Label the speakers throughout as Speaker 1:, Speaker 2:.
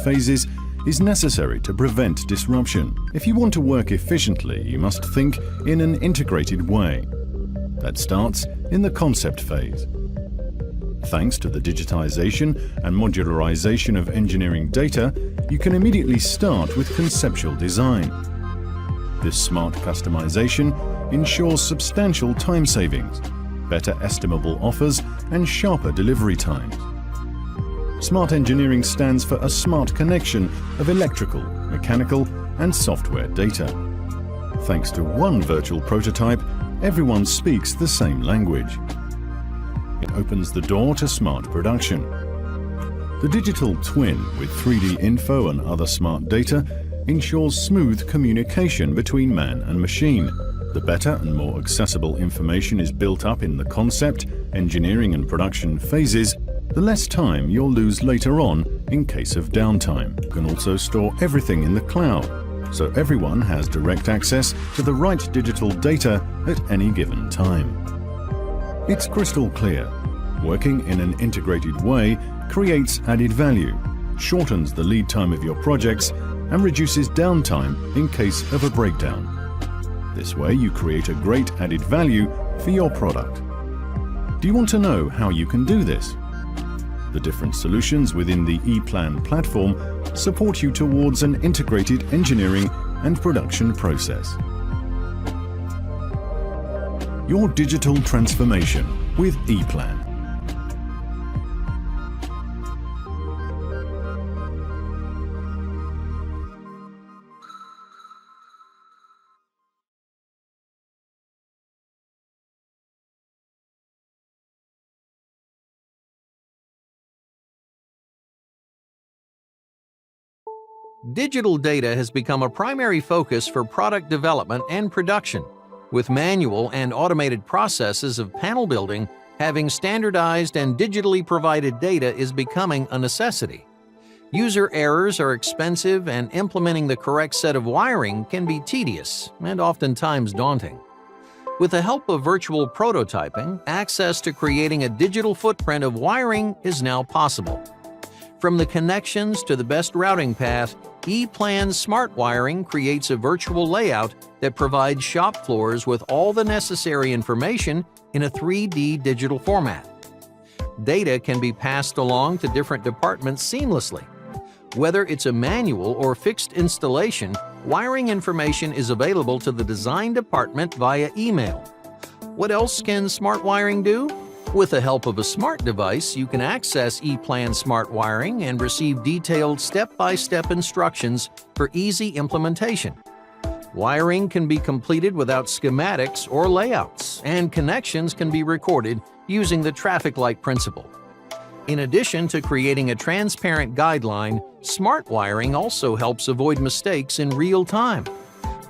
Speaker 1: phases is necessary to prevent disruption. If you want to work efficiently, you must think in an integrated way. That starts in the concept phase. Thanks to the digitization and modularization of engineering data, you can immediately start with conceptual design. This smart customization ensures substantial time savings, better estimable offers, and sharper delivery times. Smart engineering stands for a smart connection of electrical, mechanical, and software data. Thanks to one virtual prototype, everyone speaks the same language. It opens the door to smart production. The digital twin with 3D info and other smart data ensures smooth communication between man and machine. The better and more accessible information is built up in the concept, engineering and production phases, the less time you'll lose later on in case of downtime. You can also store everything in the cloud, so everyone has direct access to the right digital data at any given time. It's crystal clear. Working in an integrated way creates added value, shortens the lead time of your projects, and reduces downtime in case of a breakdown. This way you create a great added value for your product. Do you want to know how you can do this? The different solutions within the Eplan platform support you towards an integrated engineering and production process. Your digital transformation with Eplan.
Speaker 2: Digital data has become a primary focus for product development and production, with manual and automated processes of panel building. Having standardized and digitally provided data is becoming a necessity. User errors are expensive, and implementing the correct set of wiring can be tedious and oftentimes daunting. With the help of virtual prototyping, access to creating a digital footprint of wiring is now possible. From the connections to the best routing path, Eplan Smart Wiring creates a virtual layout that provides shop floors with all the necessary information in a 3D digital format. Data can be passed along to different departments seamlessly. Whether it's a manual or fixed installation, wiring information is available to the design department via email. What else can smart wiring do? With the help of a smart device, you can access Eplan Smart Wiring and receive detailed step-by-step instructions for easy implementation. Wiring can be completed without schematics or layouts, and connections can be recorded using the traffic light principle. In addition to creating a transparent guideline, smart wiring also helps avoid mistakes in real time.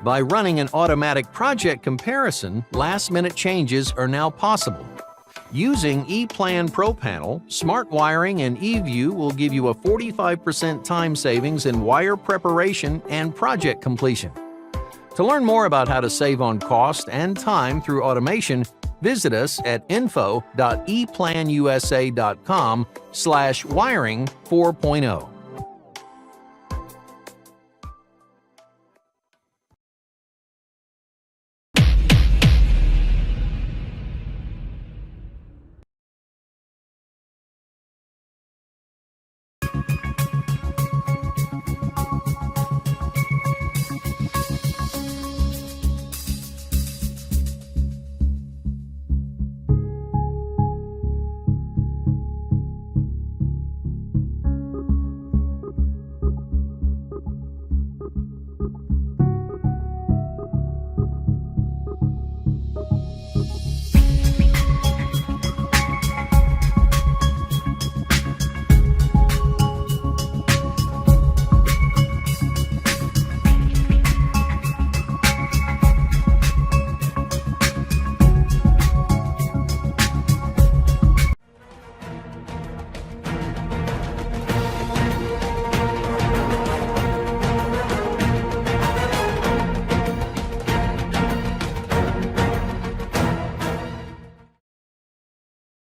Speaker 2: By running an automatic project comparison, last-minute changes are now possible. Using Eplan Pro Panel, Smart Wiring and eView will give you a 45% time savings in wire preparation and project completion. To learn more about how to save on cost and time through automation, visit us at info.eplanusa.com/wiring 4.0.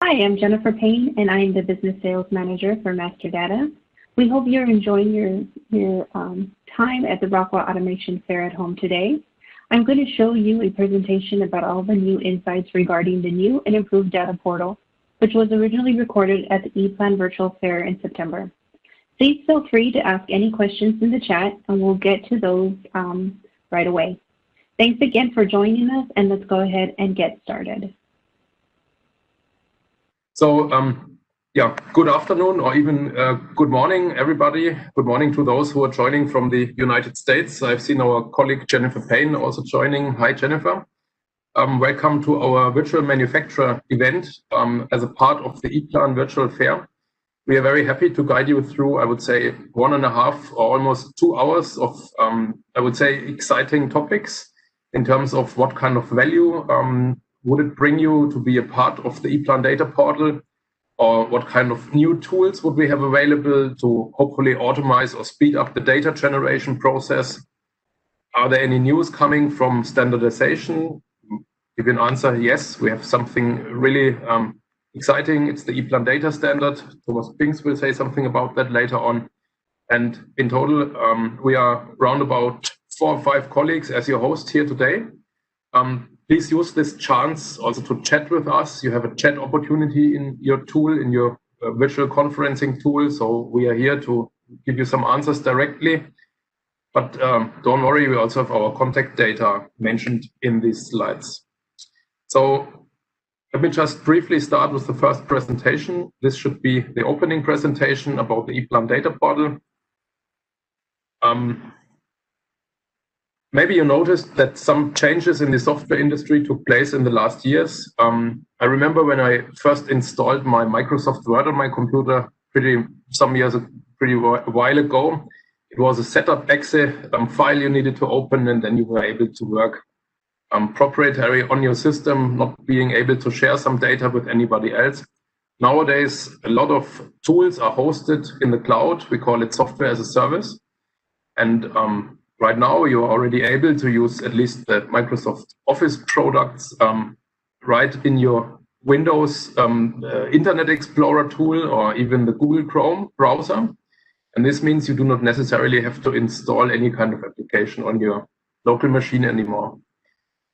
Speaker 3: Hi, I'm Jennifer Payne, and I am the Business Sales Manager for Master Data. We hope you're enjoying your time at the Rockwell Automation Fair at home today. I'm going to show you a presentation about all the new insights regarding the new and improved data portal, which was originally recorded at the Eplan Virtual Fair in September. Please feel free to ask any questions in the chat, and we'll get to those right away. Thanks again for joining us, and let's go ahead and get started.
Speaker 4: So, yeah, good afternoon or even good morning, everybody. Good morning to those who are joining from the United States. I've seen our colleague Jennifer Payne also joining. Hi, Jennifer. Welcome to our virtual manufacturer event as a part of the Eplan Virtual Fair. We are very happy to guide you through, I would say, 1.5 or almost 2 hours of, I would say, exciting topics in terms of what kind of value would it bring you to be a part of the Eplan data portal, or what kind of new tools would we have available to hopefully automate or speed up the data generation process. Are there any news coming from standardization? Give you an answer, yes, we have something really exciting. It's the Eplan data standard. Thomas Pinks will say something about that later on. And in total, we are around about 4 or 5 colleagues as your host here today. Please use this chance also to chat with us. You have a chat opportunity in your tool, in your virtual conferencing tool. So we are here to give you some answers directly. But don't worry, we also have our contact data mentioned in these slides. So let me just briefly start with the first presentation. This should be the opening presentation about the Eplan data portal. Maybe you noticed that some changes in the software industry took place in the last years. I remember when I first installed my Microsoft Word on my computer pretty while ago. It was a setup exe file you needed to open, and then you were able to work proprietary on your system, not being able to share some data with anybody else. Nowadays, a lot of tools are hosted in the cloud. We call it software as a service. And right now, you're already able to use at least the Microsoft Office products right in your Windows Internet Explorer tool or even the Google Chrome browser. And this means you do not necessarily have to install any kind of application on your local machine anymore.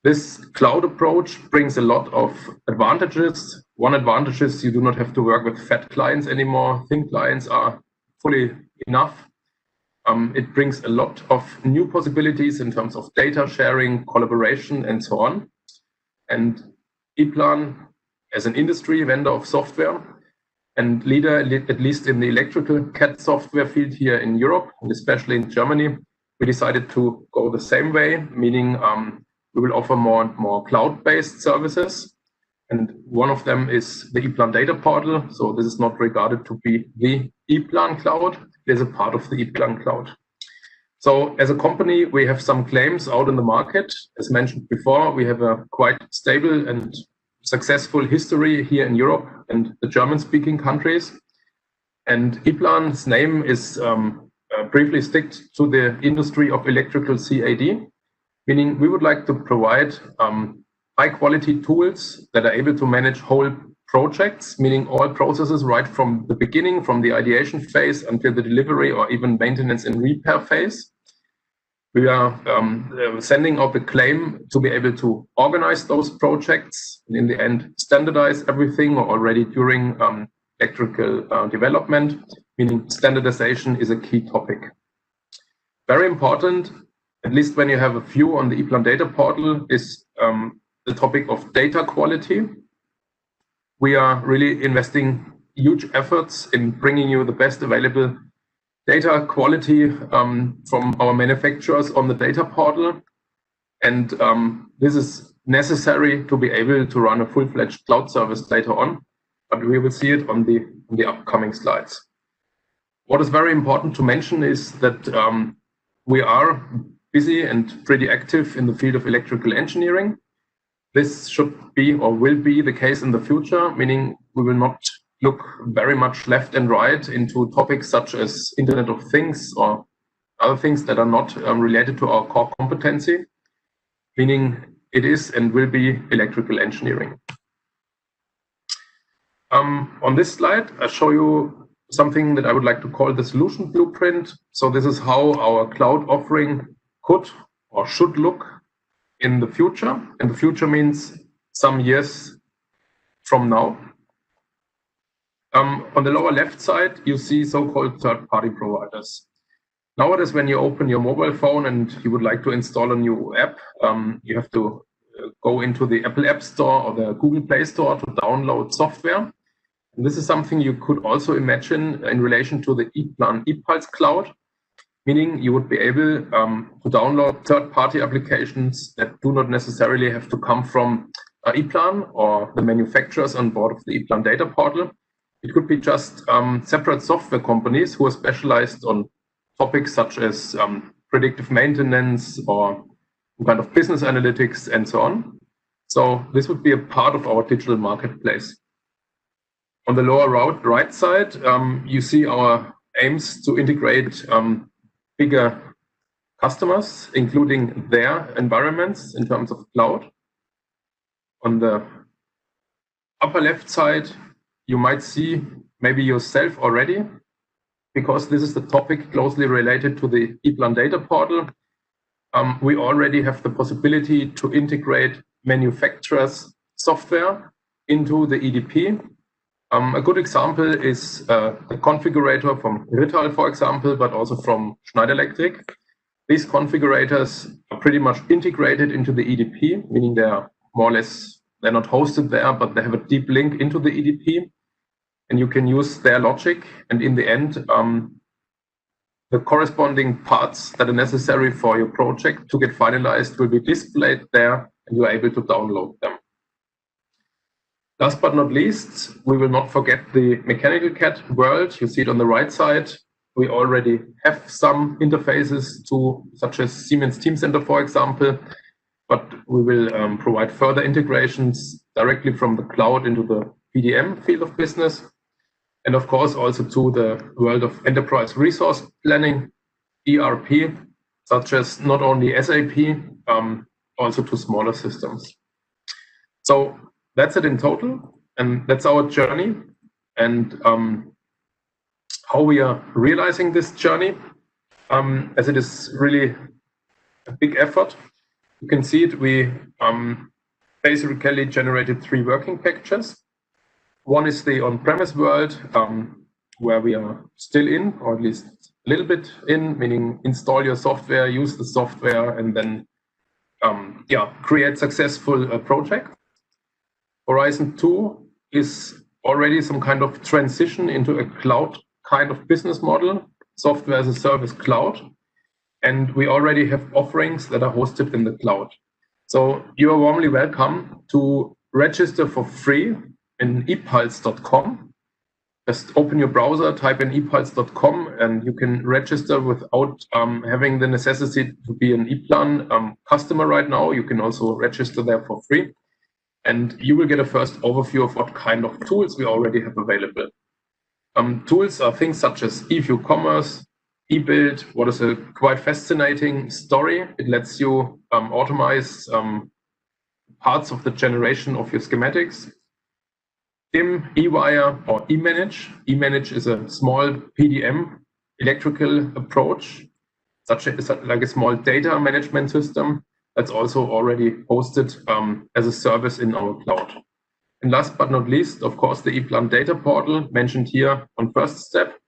Speaker 4: This cloud approach brings a lot of advantages. One advantage is you do not have to work with fat clients anymore. Thin clients are fully enough. It brings a lot of new possibilities in terms of data sharing, collaboration, and so on. And Eplan, as an industry vendor of software and leader, at least in the electrical CAD software field here in Europe, and especially in Germany, we decided to go the same way, meaning we will offer more and more cloud-based services. And one of them is the Eplan data portal. So this is not regarded to be the Eplan cloud. It is a part of the Eplan cloud. So as a company, we have some claims out in the market. As mentioned before, we have a quite stable and successful history here in Europe and the German-speaking countries. And Eplan's name is briefly sticked to the industry of electrical CAD, meaning we would like to provide high-quality tools that are able to manage whole projects, meaning all processes right from the beginning, from the ideation phase until the delivery or even maintenance and repair phase. We are sending out the claim to be able to organize those projects and in the end standardize everything already during electrical development, meaning standardization is a key topic. Very important, at least when you have a view on the Eplan data portal, is the topic of data quality. We are really investing huge efforts in bringing you the best available data quality from our manufacturers on the data portal. And this is necessary to be able to run a full-fledged cloud service later on, but we will see it on the upcoming slides. What is very important to mention is that we are busy and pretty active in the field of electrical engineering. This should be or will be the case in the future, meaning we will not look very much left and right into topics such as Internet of Things or other things that are not related to our core competency, meaning it is and will be electrical engineering. On this slide, I show you something that I would like to call the solution blueprint. So this is how our cloud offering could or should look in the future. And the future means some years from now. On the lower left side, you see so-called third-party providers. Nowadays, when you open your mobile phone and you would like to install a new app, you have to go into the Apple App Store or the Google Play Store to download software. And this is something you could also imagine in relation to the Eplan ePulse Cloud, meaning you would be able to download third-party applications that do not necessarily have to come from Eplan or the manufacturers on board of the Eplan data portal. It could be just separate software companies who are specialized on topics such as predictive maintenance or kind of business analytics and so on. So this would be a part of our digital marketplace. On the lower right side, you see our aims to integrate bigger customers, including their environments in terms of cloud. On the upper left side, you might see maybe yourself already, because this is the topic closely related to the Eplan data portal. We already have the possibility to integrate manufacturers' software into the EDP. A good example is the configurator from Rittal, for example, but also from Schneider Electric. These configurators are pretty much integrated into the EDP, meaning they are more or less, they're not hosted there, but they have a deep link into the EDP. And you can use their logic. And in the end, the corresponding parts that are necessary for your project to get finalized will be displayed there, and you are able to download them. Last but not least, we will not forget the mechanical CAD world. You see it on the right side. We already have some interfaces to, such as Siemens Teamcenter, for example, but we will provide further integrations directly from the cloud into the PDM field of business. And of course, also to the world of enterprise resource planning, ERP, such as not only SAP, also to smaller systems. So that's it in total, and that's our journey. And how we are realizing this journey, as it is really a big effort. You can see it, we basically generated 3 working packages. One is the on-premise world, where we are still in, or at least a little bit in, meaning install your software, use the software, and then create successful projects. Horizon 2 is already some kind of transition into a cloud kind of business model, software as a service cloud. And we already have offerings that are hosted in the cloud. So you are warmly welcome to register for free in epulse.com. Just open your browser, type in epulse.com, and you can register without having the necessity to be an Eplan customer right now. You can also register there for free. And you will get a first overview of what kind of tools we already have available. Tools are things such as eView Commerce, eBuild, what is a quite fascinating story. It lets you automate parts of the generation of your schematics. DIM, eWire, or eManage. eManage is a small PDM electrical approach, like a small data management system that's also already hosted as a service in our cloud. And last but not least, of course, the Eplan data portal mentioned here on first step.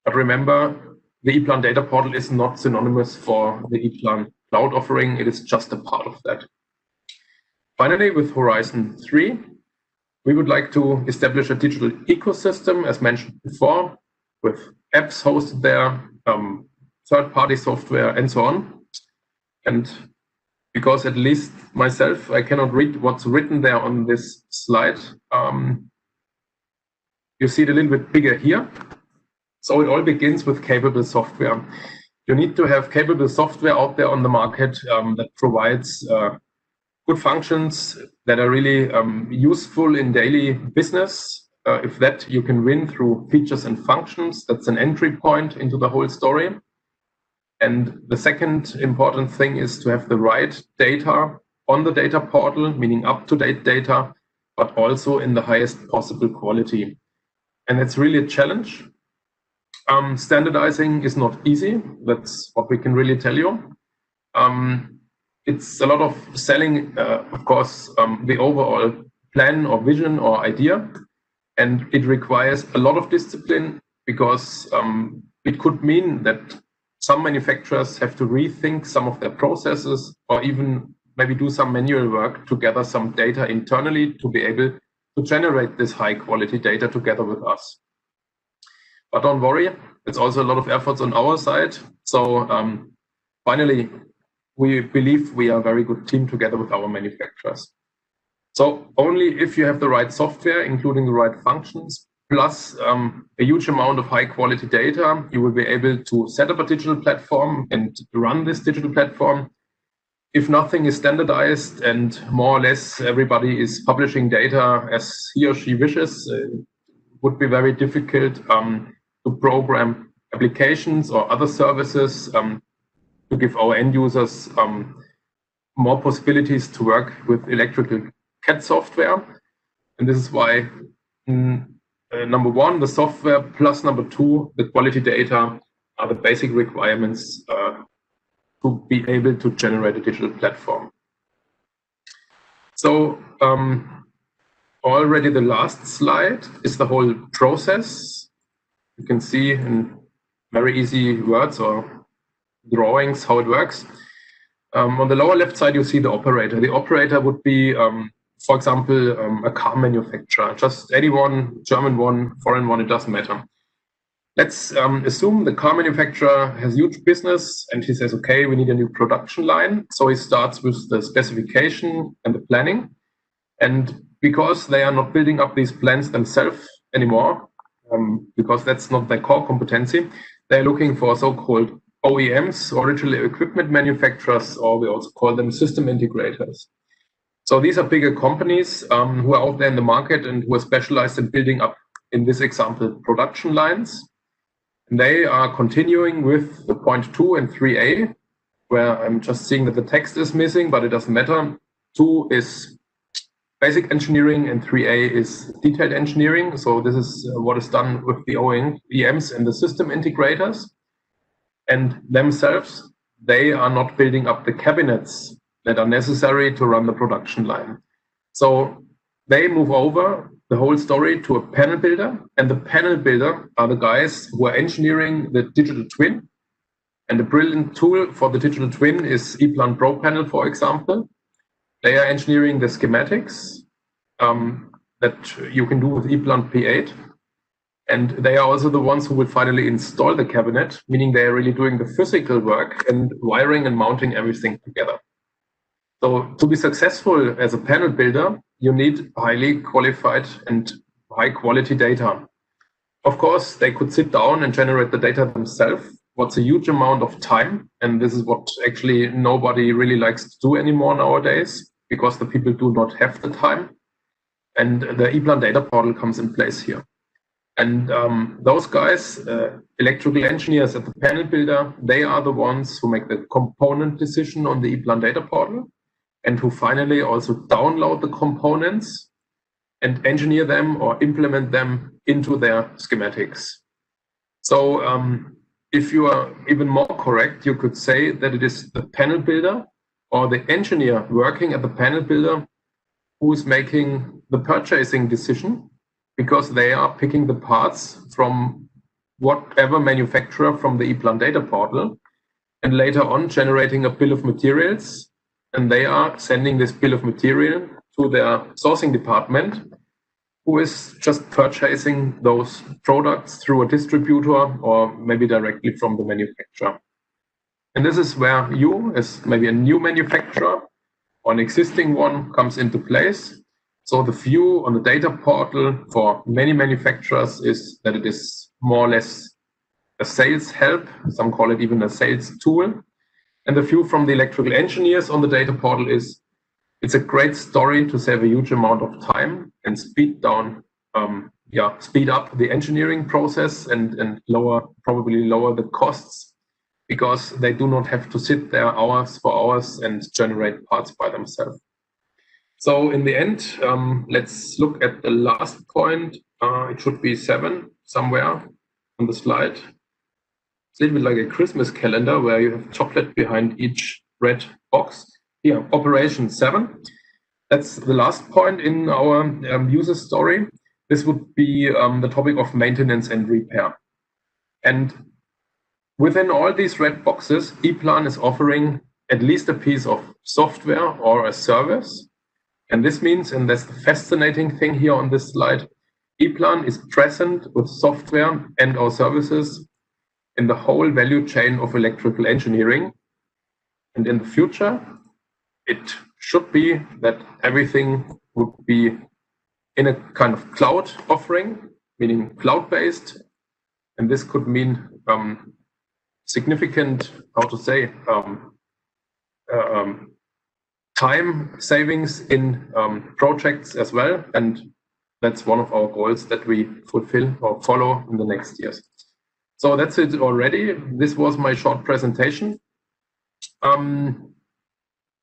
Speaker 4: But remember, the Eplan data portal is not synonymous for the Eplan cloud offering. It is just a part of that. Finally, with Horizon 3, we would like to establish a digital ecosystem, as mentioned before, with apps hosted there, third-party software, and so on. And because at least myself, I cannot read what's written there on this slide, you see it a little bit bigger here. So it all begins with capable software. You need to have capable software out there on the market that provides good functions that are really useful in daily business. If that you can win through features and functions, that's an entry point into the whole story. And the second important thing is to have the right data on the data portal, meaning up-to-date data, but also in the highest possible quality. And it's really a challenge Standardizing is not easy. That's what we can really tell you. It's a lot of selling, of course, the overall plan or vision or idea, and it requires a lot of discipline because it could mean that some manufacturers have to rethink some of their processes or even maybe do some manual work to gather some data internally to be able to generate this high quality data together with us. But don't worry, it's also a lot of efforts on our side. So finally, we believe we are a very good team together with our manufacturers. So only if you have the right software, including the right functions, plus a huge amount of high quality data, you will be able to set up a digital platform and run this digital platform. If nothing is standardized and more or less everybody is publishing data as he or she wishes, it would be very difficult to program applications or other services to give our end users more possibilities to work with electrical CAD software. And this is why number one, the software, plus number two, the quality data are the basic requirements to be able to generate a digital platform. So already the last slide is the whole process. You can see in very easy words or drawings how it works. On the lower left side, you see the operator. The operator would be, for example, a car manufacturer, just anyone, German one, foreign one, it doesn't matter. Let's assume the car manufacturer has huge business and he says, okay, we need a new production line. So he starts with the specification and the planning. And because they are not building up these plans themselves anymore, because that's not their core competency, they're looking for so-called OEMs, original equipment manufacturers, or we also call them system integrators. So these are bigger companies who are out there in the market and who are specialized in building up, in this example, production lines. And they are continuing with the point 2 and 3A, where I'm just seeing that the text is missing, but it doesn't matter. 2 is basic engineering and 3A is detailed engineering. So this is what is done with the OEMs and the system integrators. And themselves, they are not building up the cabinets that are necessary to run the production line. So they move over the whole story to a panel builder, and the panel builder are the guys who are engineering the digital twin. And the brilliant tool for the digital twin is Eplan Pro Panel, for example. They are engineering the schematics that you can do with Eplan P8. And they are also the ones who will finally install the cabinet, meaning they are really doing the physical work and wiring and mounting everything together. So to be successful as a panel builder, you need highly qualified and high quality data. Of course, they could sit down and generate the data themselves. What's a huge amount of time. And this is what actually nobody really likes to do anymore nowadays, because the people do not have the time. And the Eplan data portal comes in place here. And those guys, electrical engineers at the panel builder, they are the ones who make the component decision on the Eplan data portal and who finally also download the components and engineer them or implement them into their schematics. So if you are even more correct, you could say that it is the panel builder or the engineer working at the panel builder who is making the purchasing decision, because they are picking the parts from whatever manufacturer from the Eplan data portal and later on generating a bill of materials. And they are sending this bill of material to their sourcing department, who is just purchasing those products through a distributor or maybe directly from the manufacturer. And this is where you, as maybe a new manufacturer or an existing one, comes into place. So the view on the data portal for many manufacturers is that it is more or less a sales help. Some call it even a sales tool. And the view from the electrical engineers on the data portal is it's a great story to save a huge amount of time and speed up the engineering process and probably lower the costs, because they do not have to sit there hours for hours and generate parts by themselves. So in the end, let's look at the last point. It should be 7 somewhere. on the slide. It's a little bit like a Christmas calendar where you have chocolate behind each red box. Here, Operation 7. That's the last point in our user story. This would be the topic of maintenance and repair. And within all these red boxes, Eplan is offering at least a piece of software or a service. And this means, and that's the fascinating thing here on this slide, Eplan is present with software and our services in the whole value chain of electrical engineering. And in the future, it should be that everything would be in a kind of cloud offering, meaning cloud-based. And this could mean significant, time savings in projects as well. And that's one of our goals that we fulfill or follow in the next years. So that's it already. This was my short presentation. I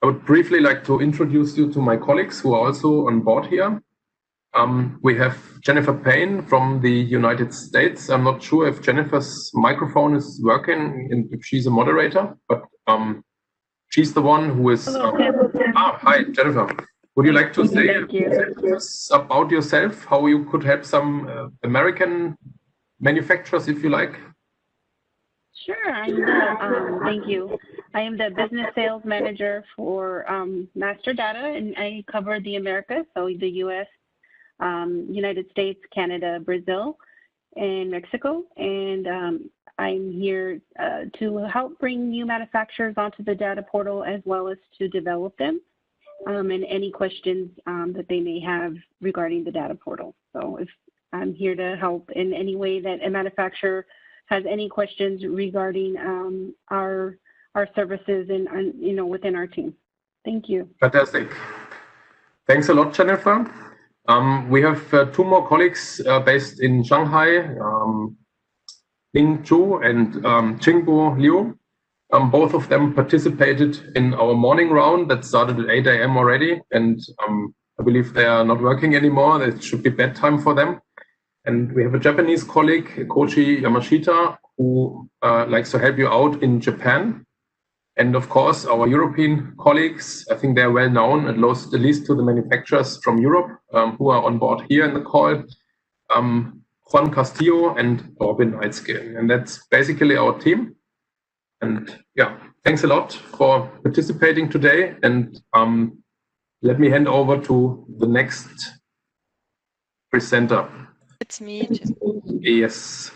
Speaker 4: would briefly like to introduce you to my colleagues who are also on board here. We have Jennifer Payne from the United States. I'm not sure if Jennifer's microphone is working and if she's a moderator, but she's the one who is... hi, Jennifer. Would you like to say about yourself, how you could help some American manufacturers, if you like?
Speaker 5: Sure, thank you. I am the business sales manager for Master Data, and I cover the Americas, so the US, United States, Canada, Brazil, and Mexico. And I'm here to help bring new manufacturers onto the data portal as well as to develop them and any questions that they may have regarding the data portal. So if I'm here to help in any way that a manufacturer has any questions regarding our services and within our team. Thank you.
Speaker 4: Fantastic. Thanks a lot, Jennifer. We have two more colleagues based in Shanghai, Ning Zhu and Qingbo Liu. Both of them participated in our morning round that started at 8 a.m. already, and I believe they are not working anymore. It should be bedtime for them. And we have a Japanese colleague, Koji Yamashita, who likes to help you out in Japan. And of course, our European colleagues, I think they're well known, at least to the manufacturers from Europe who are on board here in the call, Juan Castillo and Robin Eitzke. And that's basically our team. And yeah, thanks a lot for participating today. And let me hand over to the next presenter.
Speaker 6: It's me.
Speaker 4: Yes,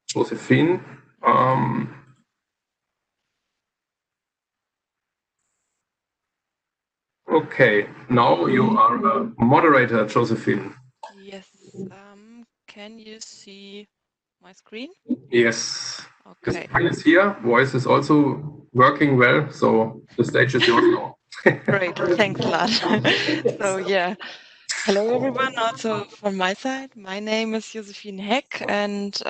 Speaker 4: Josephine. Okay, now you are a moderator, Josephine.
Speaker 6: Yes. Can you see my screen?
Speaker 4: Yes.
Speaker 6: Okay.
Speaker 4: The screen is here. Voice is also working well, so the stage is yours now.
Speaker 6: Great. Thanks a lot. So yeah. Hello, everyone. Also from my side, my name is Josephine Heck, and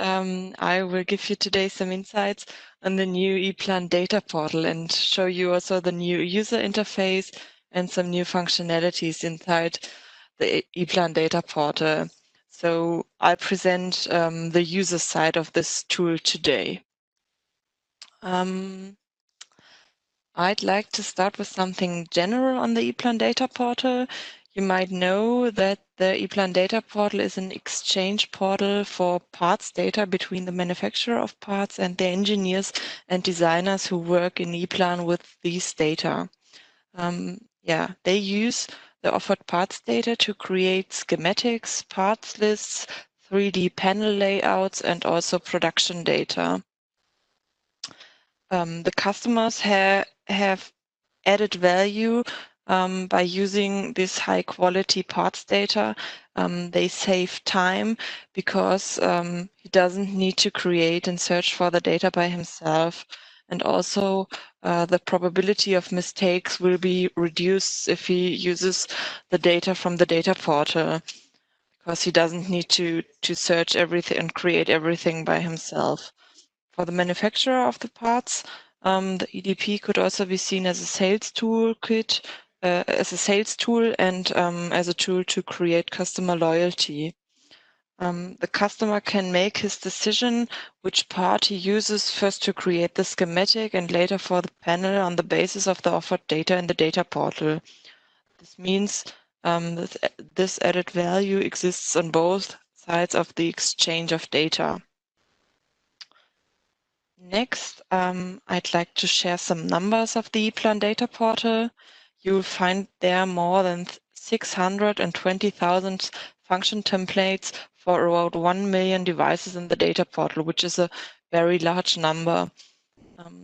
Speaker 6: I will give you today some insights on the new Eplan data portal and show you also the new user interface and some new functionalities inside the Eplan data portal. So I present the user side of this tool today. I'd like to start with something general on the Eplan data portal. You might know that the Eplan data portal is an exchange portal for parts data between the manufacturer of parts and the engineers and designers who work in Eplan with these data. They use the offered parts data to create schematics, parts lists, 3D panel layouts, and also production data. The customers have added value by using this high quality parts data. They save time because he doesn't need to create and search for the data by himself. And also the probability of mistakes will be reduced if he uses the data from the data portal, because he doesn't need to search everything and create everything by himself. For the manufacturer of the parts, the EDP could also be seen as a sales toolkit, as a sales tool and as a tool to create customer loyalty. The customer can make his decision which part he uses first to create the schematic and later for the panel on the basis of the offered data in the data portal. This means that this added value exists on both sides of the exchange of data. Next, I'd like to share some numbers of the Eplan data portal. You'll find there more than 620,000 function templates for around 1 million devices in the data portal, which is a very large number.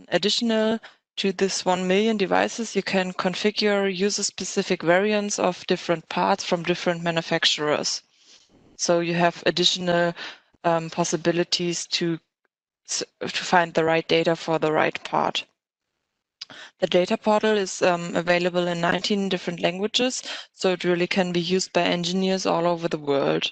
Speaker 6: Additional to this 1 million devices, you can configure user-specific variants of different parts from different manufacturers. So you have additional possibilities to find the right data for the right part. The data portal is available in 19 different languages, so it really can be used by engineers all over the world.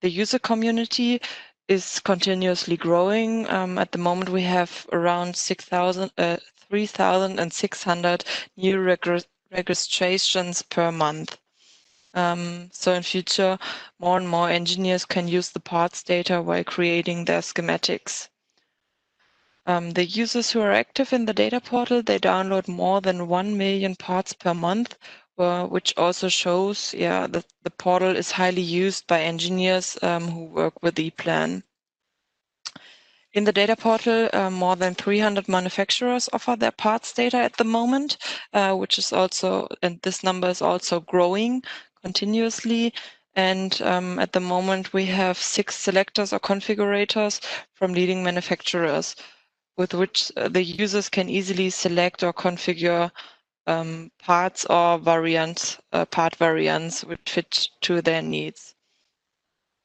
Speaker 6: The user community is continuously growing. At the moment, we have around 3,600 new registrations per month. So in future, more and more engineers can use the parts data while creating their schematics. The users who are active in the data portal, they download more than 1 million parts per month, which also shows that the portal is highly used by engineers who work with Eplan. In the data portal, more than 300 manufacturers offer their parts data at the moment, which is also, and this number is also growing continuously. And at the moment, we have 6 selectors or configurators from leading manufacturers, with which the users can easily select or configure parts or variants, part variants which fit to their needs.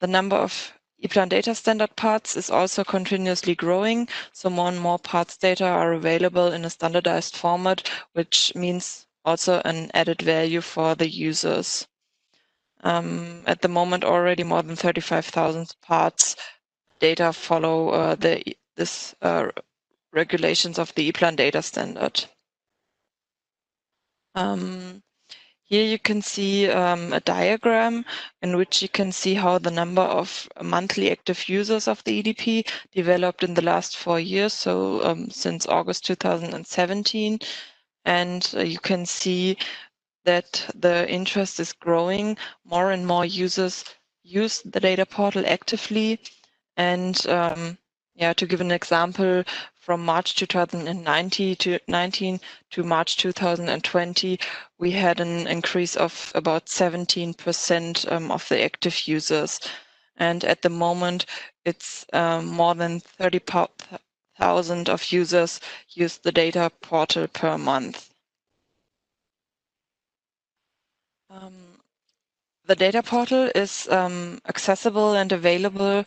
Speaker 6: The number of Eplan data standard parts is also continuously growing, so more and more parts data are available in a standardized format, which means also an added value for the users. At the moment, already more than 35,000 parts data follow this regulations of the Eplan data standard. Here you can see a diagram in which you can see how the number of monthly active users of the EDP developed in the last 4 years, so since August 2017. And you can see that the interest is growing. More and more users use the data portal actively. And to give an example, from March 2019 to March 2020, we had an increase of about 17% of the active users. And at the moment, it's more than 30,000 of users use the data portal per month. The data portal is accessible and available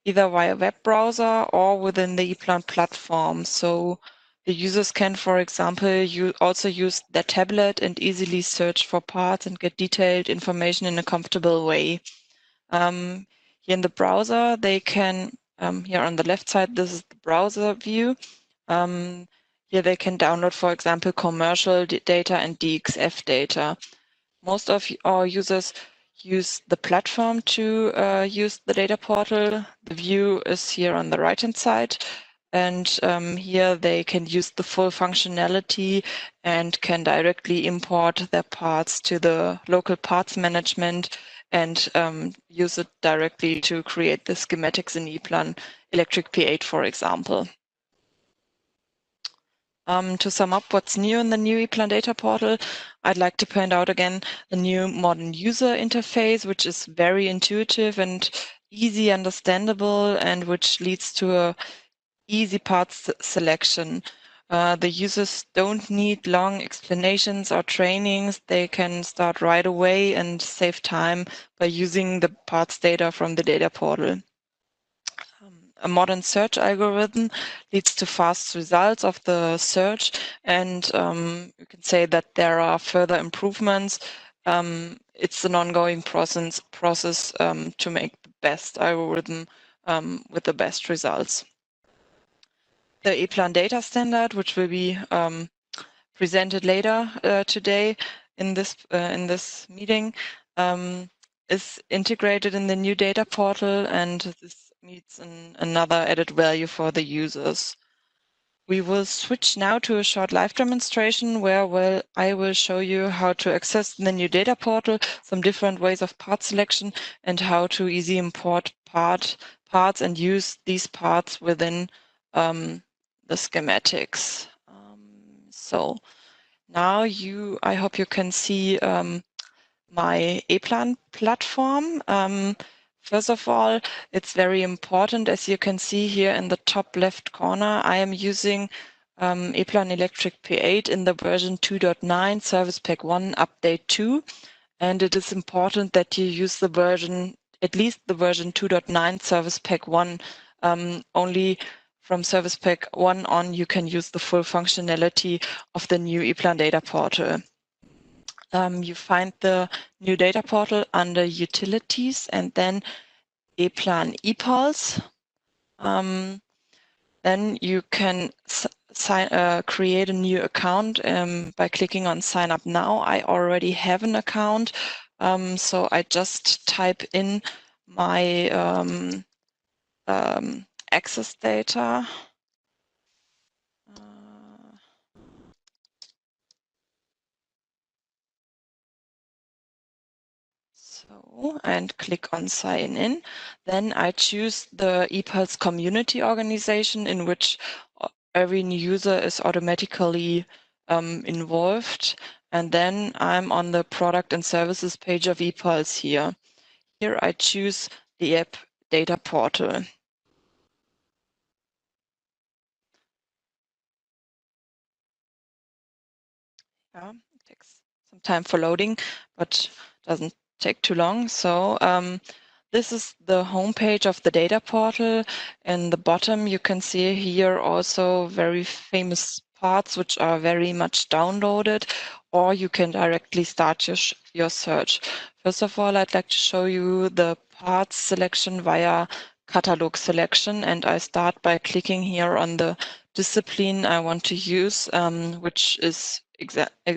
Speaker 6: either via web browser or within the Eplan platform. So the users can, for example, also use their tablet and easily search for parts and get detailed information in a comfortable way. Here in the browser, they can, here on the left side, this is the browser view. Here they can download, for example, commercial data and DXF data. Most of our users use the platform to use the data portal. The view is here on the right-hand side. And here they can use the full functionality and can directly import their parts to the local parts management and use it directly to create the schematics in Eplan Electric P8, for example. To sum up what's new in the new Eplan data portal, I'd like to point out again the new modern user interface, which is very intuitive and easy understandable and which leads to a easy parts selection. The users don't need long explanations or trainings. They can start right away and save time by using the parts data from the data portal. A modern search algorithm leads to fast results of the search, and you can say that there are further improvements. It's an ongoing process to make the best algorithm with the best results. The Eplan data standard, which will be presented later today in this meeting, is integrated in the new data portal, and this meets another added value for the users. We will switch now to a short live demonstration where I will show you how to access the new data portal, some different ways of part selection, and how to easily import parts and use these parts within the schematics. So now I hope you can see my Eplan platform. First of all, it's very important, as you can see here in the top left corner, I am using Eplan Electric P8 in the version 2.9 Service Pack 1 Update 2. And it is important that you use the version, at least the version 2.9 Service Pack 1. Only from Service Pack 1 on, you can use the full functionality of the new Eplan data portal. You find the new data portal under Utilities and then Eplan ePulse. Then you can create a new account by clicking on Sign Up Now. I already have an account, so I just type in my access data. And click on Sign In. Then I choose the ePulse community organization in which every new user is automatically involved. And then I'm on the product and services page of ePulse here. Here I choose the app data portal. Yeah, it takes some time for loading, but doesn't take too long. So this is the homepage of the data portal. In the bottom, you can see here also very famous parts which are very much downloaded, or you can directly start your search. First of all, I'd like to show you the parts selection via catalog selection, and I start by clicking here on the discipline I want to use, which is,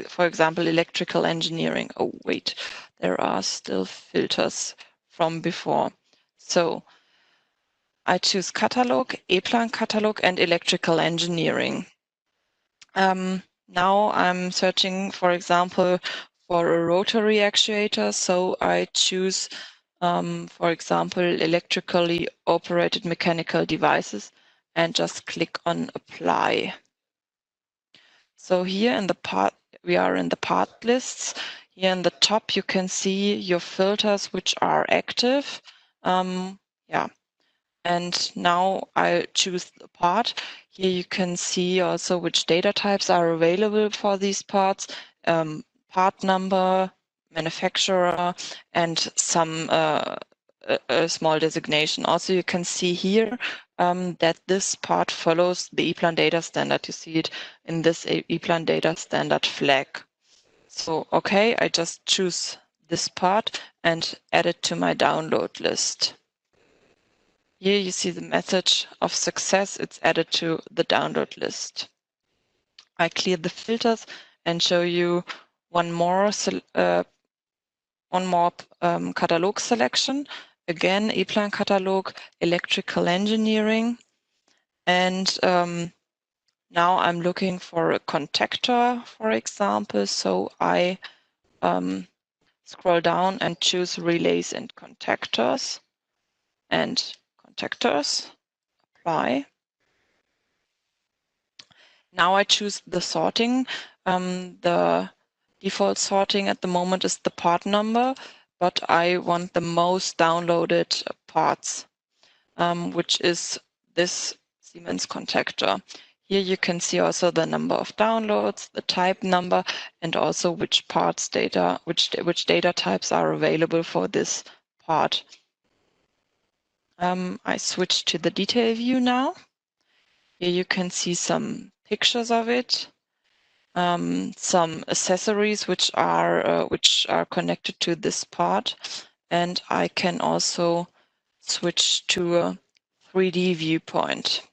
Speaker 6: for example, electrical engineering. Oh, wait, there are still filters from before. So I choose catalog, Eplan catalog, and electrical engineering. Now I'm searching, for example, for a rotary actuator. So I choose, for example, electrically operated mechanical devices and just click on Apply. So here in the part, we are in the part lists. Here in the top, you can see your filters which are active. Yeah. And now I choose the part. Here you can see also which data types are available for these parts, part number, manufacturer, and some a small designation. Also, you can see here that this part follows the Eplan data standard. You see it in this Eplan data standard flag. So, okay, I just choose this part and add it to my download list. Here you see the message of success. It's added to the download list. I clear the filters and show you one more catalog selection. Again, Eplan catalog, electrical engineering. And now I'm looking for a contactor, for example. So I scroll down and choose relays and contactors. And contactors, apply. Now I choose the sorting. The default sorting at the moment is the part number, but I want the most downloaded parts, which is this Siemens contactor. Here you can see also the number of downloads, the type number, and also which parts data, which data types are available for this part. I switch to the detail view now. Here you can see some pictures of it, some accessories which are connected to this part, and I can also switch to a 3D viewpoint.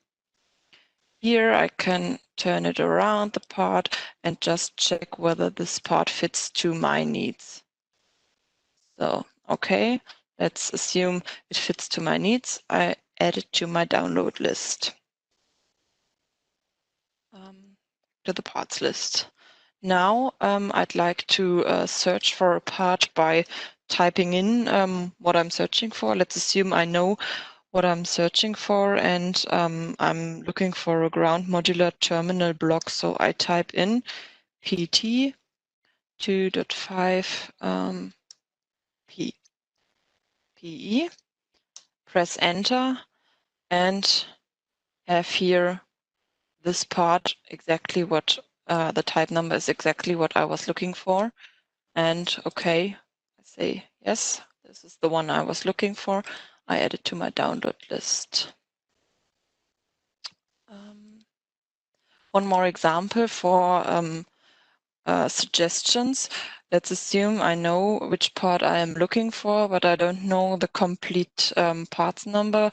Speaker 6: Here I can turn it around the part and just check whether this part fits to my needs. So, Okay, let's assume it fits to my needs. I add it to my download list, to the parts list. Now I'd like to search for a part by typing in what I'm searching for. Let's assume I know what I'm searching for, and I'm looking for a ground modular terminal block. So I type in PT 2.5 PE, press enter, and have here this part exactly what the type number is exactly what I was looking for. And okay, I say yes, this is the one I was looking for. I add it to my download list. One more example for suggestions. Let's assume I know which part I am looking for, but I don't know the complete parts number.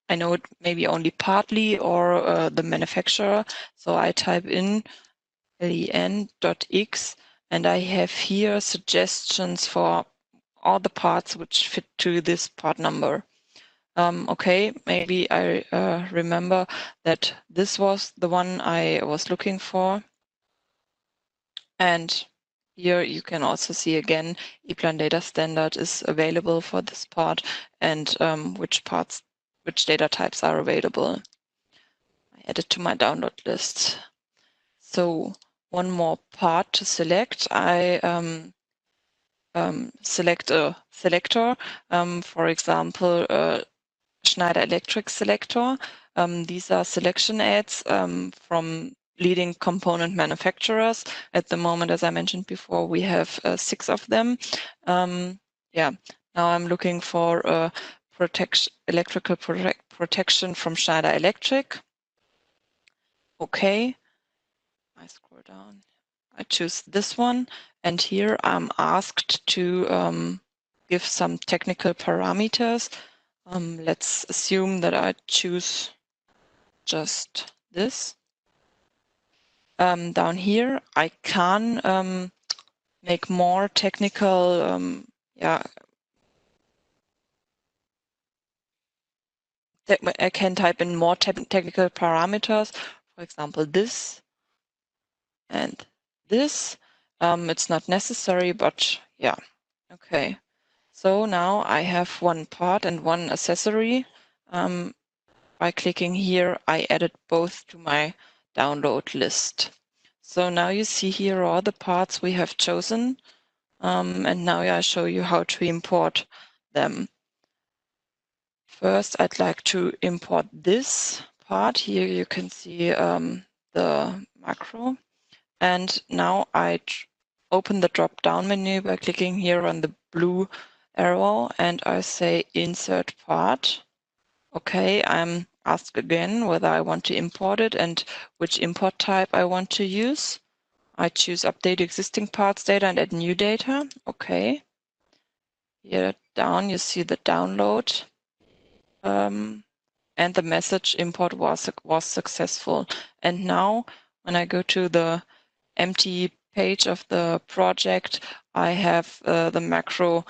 Speaker 6: I know it maybe only partly, or the manufacturer. So I type in len.x, and I have here suggestions for all the parts which fit to this part number. Okay, maybe I remember that this was the one I was looking for. And here you can also see again, Eplan data standard is available for this part, and which data types are available. I add it to my download list. So one more part to select. I select a selector, for example, a Schneider Electric selector. These are selection aids from leading component manufacturers. At the moment, as I mentioned before, we have 6 of them. Yeah, now I'm looking for a electrical protection from Schneider Electric. Okay, I scroll down. I choose this one, and here I'm asked to give some technical parameters. Let's assume that I choose just this. Down here, I can make more technical, I can type in more technical parameters, for example, this and this. It's not necessary, but yeah, okay. So now I have one part and one accessory. By clicking here, I added both to my download list. So now you see here all the parts we have chosen, and now I show you how to import them. First, I'd like to import this part. Here you can see the macro. And now I open the drop-down menu by clicking here on the blue arrow, and I say Insert Part. Okay, I'm asked again whether I want to import it and which import type I want to use. I choose Update Existing Parts Data and Add New Data. Okay. Here down you see the download. And the message import was successful. And now when I go to the empty page of the project, I have the macro.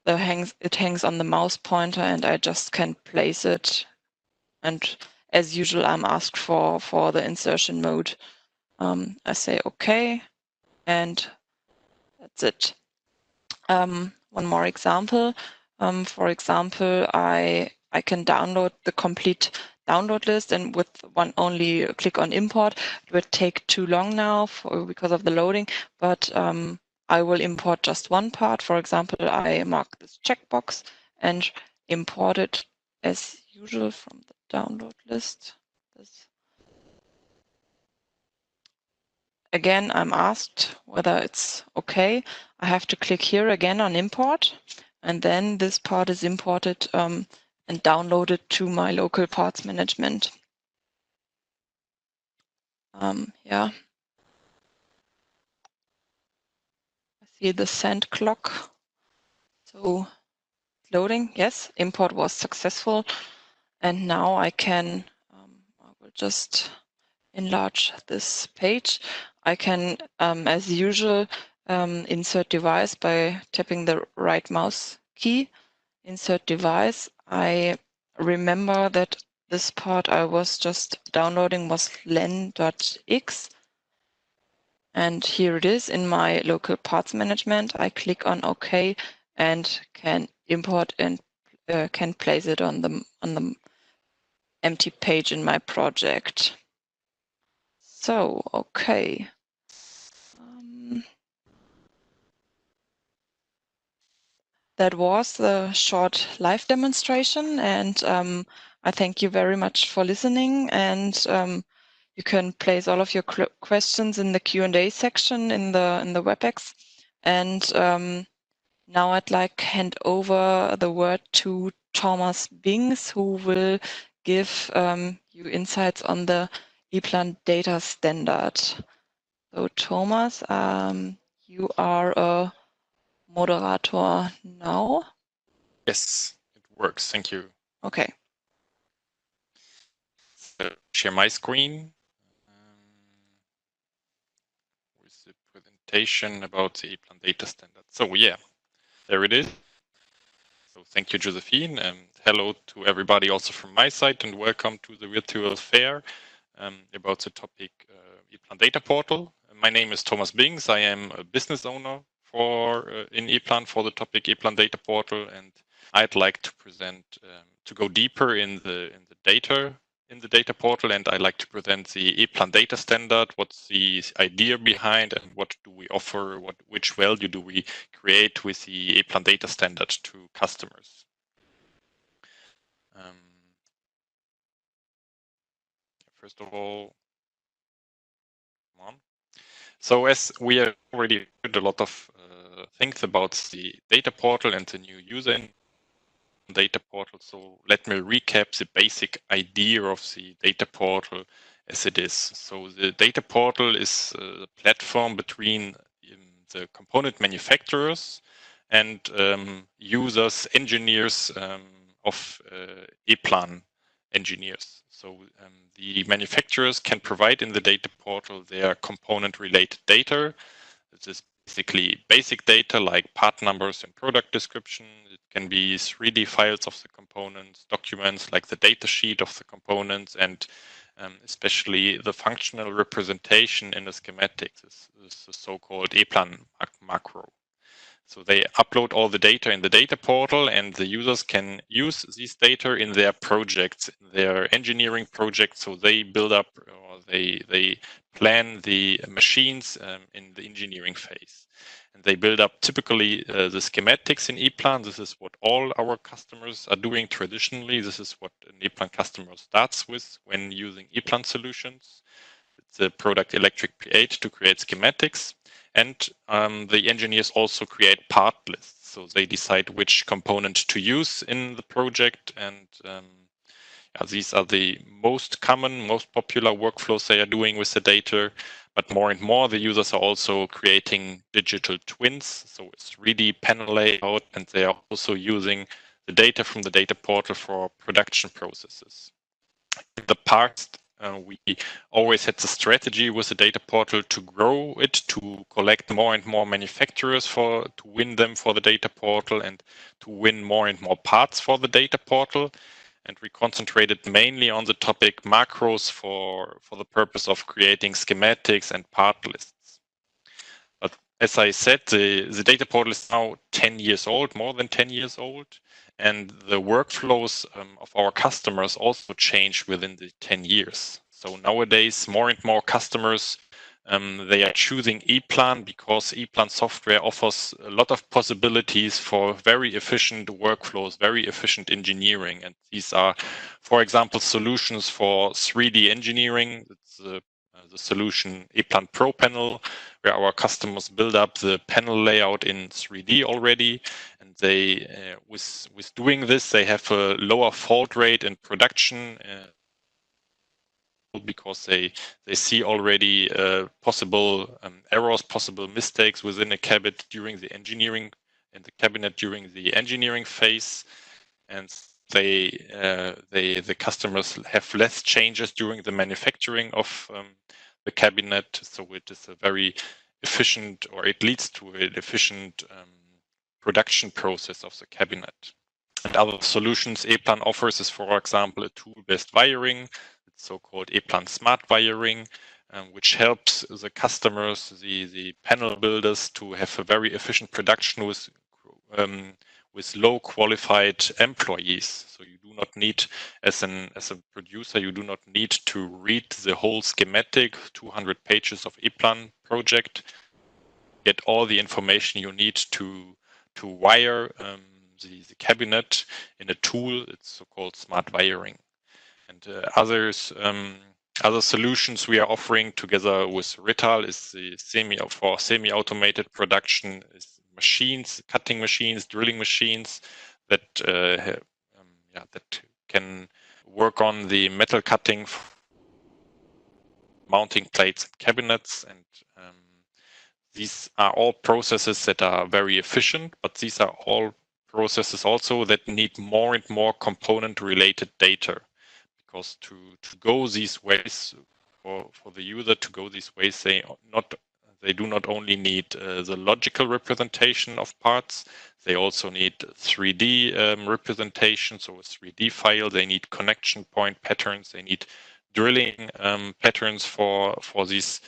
Speaker 6: It hangs on the mouse pointer, and I just can place it. And as usual, I'm asked for the insertion mode. I say OK, and that's it. One more example. For example, I can download the complete download list, and with one only click on import, it would take too long now because of the loading, but I will import just one part. For example, I mark this checkbox and import it as usual from the download list. Again, I'm asked whether it's okay. I have to click here again on import, and then this part is imported and downloaded to my local parts management. Yeah. I see the send clock. So loading, yes, import was successful. And now I can, I will just enlarge this page. I can, as usual, insert device by tapping the right mouse key, insert device. I remember that this part I was just downloading was len.x. And here it is in my local parts management. I click on OK and can import and can place it on the empty page in my project. So, okay. That was the short live demonstration, and I thank you very much for listening. And you can place all of your questions in the Q&A section in the WebEx. And now I'd like to hand over the word to Thomas Bings, who will give you insights on the Eplan data standard. So Thomas, you are a moderator now.
Speaker 7: Yes, it works. Thank you.
Speaker 6: Okay.
Speaker 7: So share my screen with the presentation about the Eplan data standard. So yeah, there it is. So thank you, Josephine, and hello to everybody also from my side, and welcome to the virtual fair about the topic Eplan data portal. My name is Thomas Bings. I am a business owner in Eplan for the topic Eplan data portal, and I'd like to present to go deeper in the data portal, and I'd like to present the Eplan data standard, what's the idea behind, and what do we offer, which value do we create with the Eplan data standard to customers. First of all, come on. So as we have already heard a lot of things about the data portal and the new user data portal, so let me recap the basic idea of the data portal as it is. So the data portal is a platform between the component manufacturers and users, engineers of Eplan engineers. So the manufacturers can provide in the data portal their component related data. This is basically basic data like part numbers and product description. It can be 3D files of the components, documents like the data sheet of the components, and especially the functional representation in the schematics. This is the so-called Eplan macro. So they upload all the data in the data portal, and the users can use these data in their projects, in their engineering projects. So they build up or they plan the machines in the engineering phase. And they build up typically the schematics in Eplan. This is what all our customers are doing traditionally. This is what an Eplan customer starts with when using Eplan solutions. It's a product electric P8 to create schematics. And the engineers also create part lists. So they decide which component to use in the project. And these are the most common, most popular workflows they are doing with the data. But more and more, the users are also creating digital twins. So it's 3D panel layout, and they are also using the data from the data portal for production processes. In the past, we always had the strategy with the data portal to grow it, to collect more and more manufacturers to win them for the data portal, and to win more and more parts for the data portal. And we concentrated mainly on the topic macros for the purpose of creating schematics and part lists. But as I said, the data portal is now 10 years old, more than 10 years old. And the workflows of our customers also changed within the 10 years. So nowadays, more and more customers, they are choosing Eplan because Eplan software offers a lot of possibilities for very efficient workflows, very efficient engineering. And these are, for example, solutions for 3D engineering. It's the solution Eplan Pro Panel, where our customers build up the panel layout in 3D already. And they, with doing this, they have a lower fault rate in production because they see already possible errors, possible mistakes within a cabinet during the engineering phase, and the customers have less changes during the manufacturing of the cabinet. So it is a very efficient, or it leads to an efficient production process of the cabinet. And other solutions Eplan offers is, for example, a tool-based wiring, it's so-called Eplan Smart Wiring, which helps the customers, the panel builders, to have a very efficient production with low qualified employees. So you do not need, as a producer, you do not need to read the whole schematic, 200 pages of Eplan project, get all the information you need to wire the cabinet in a tool. It's so-called smart wiring. And other solutions we are offering together with Rital is the semi-automated production is machines, cutting machines, drilling machines that that can work on the metal cutting, mounting plates and cabinets, and these are all processes that are very efficient, but these are all processes also that need more and more component-related data, because to go these ways, for the user to go these ways, they do not only need the logical representation of parts, they also need 3D representation, so a 3D file. They need connection point patterns. They need drilling patterns for these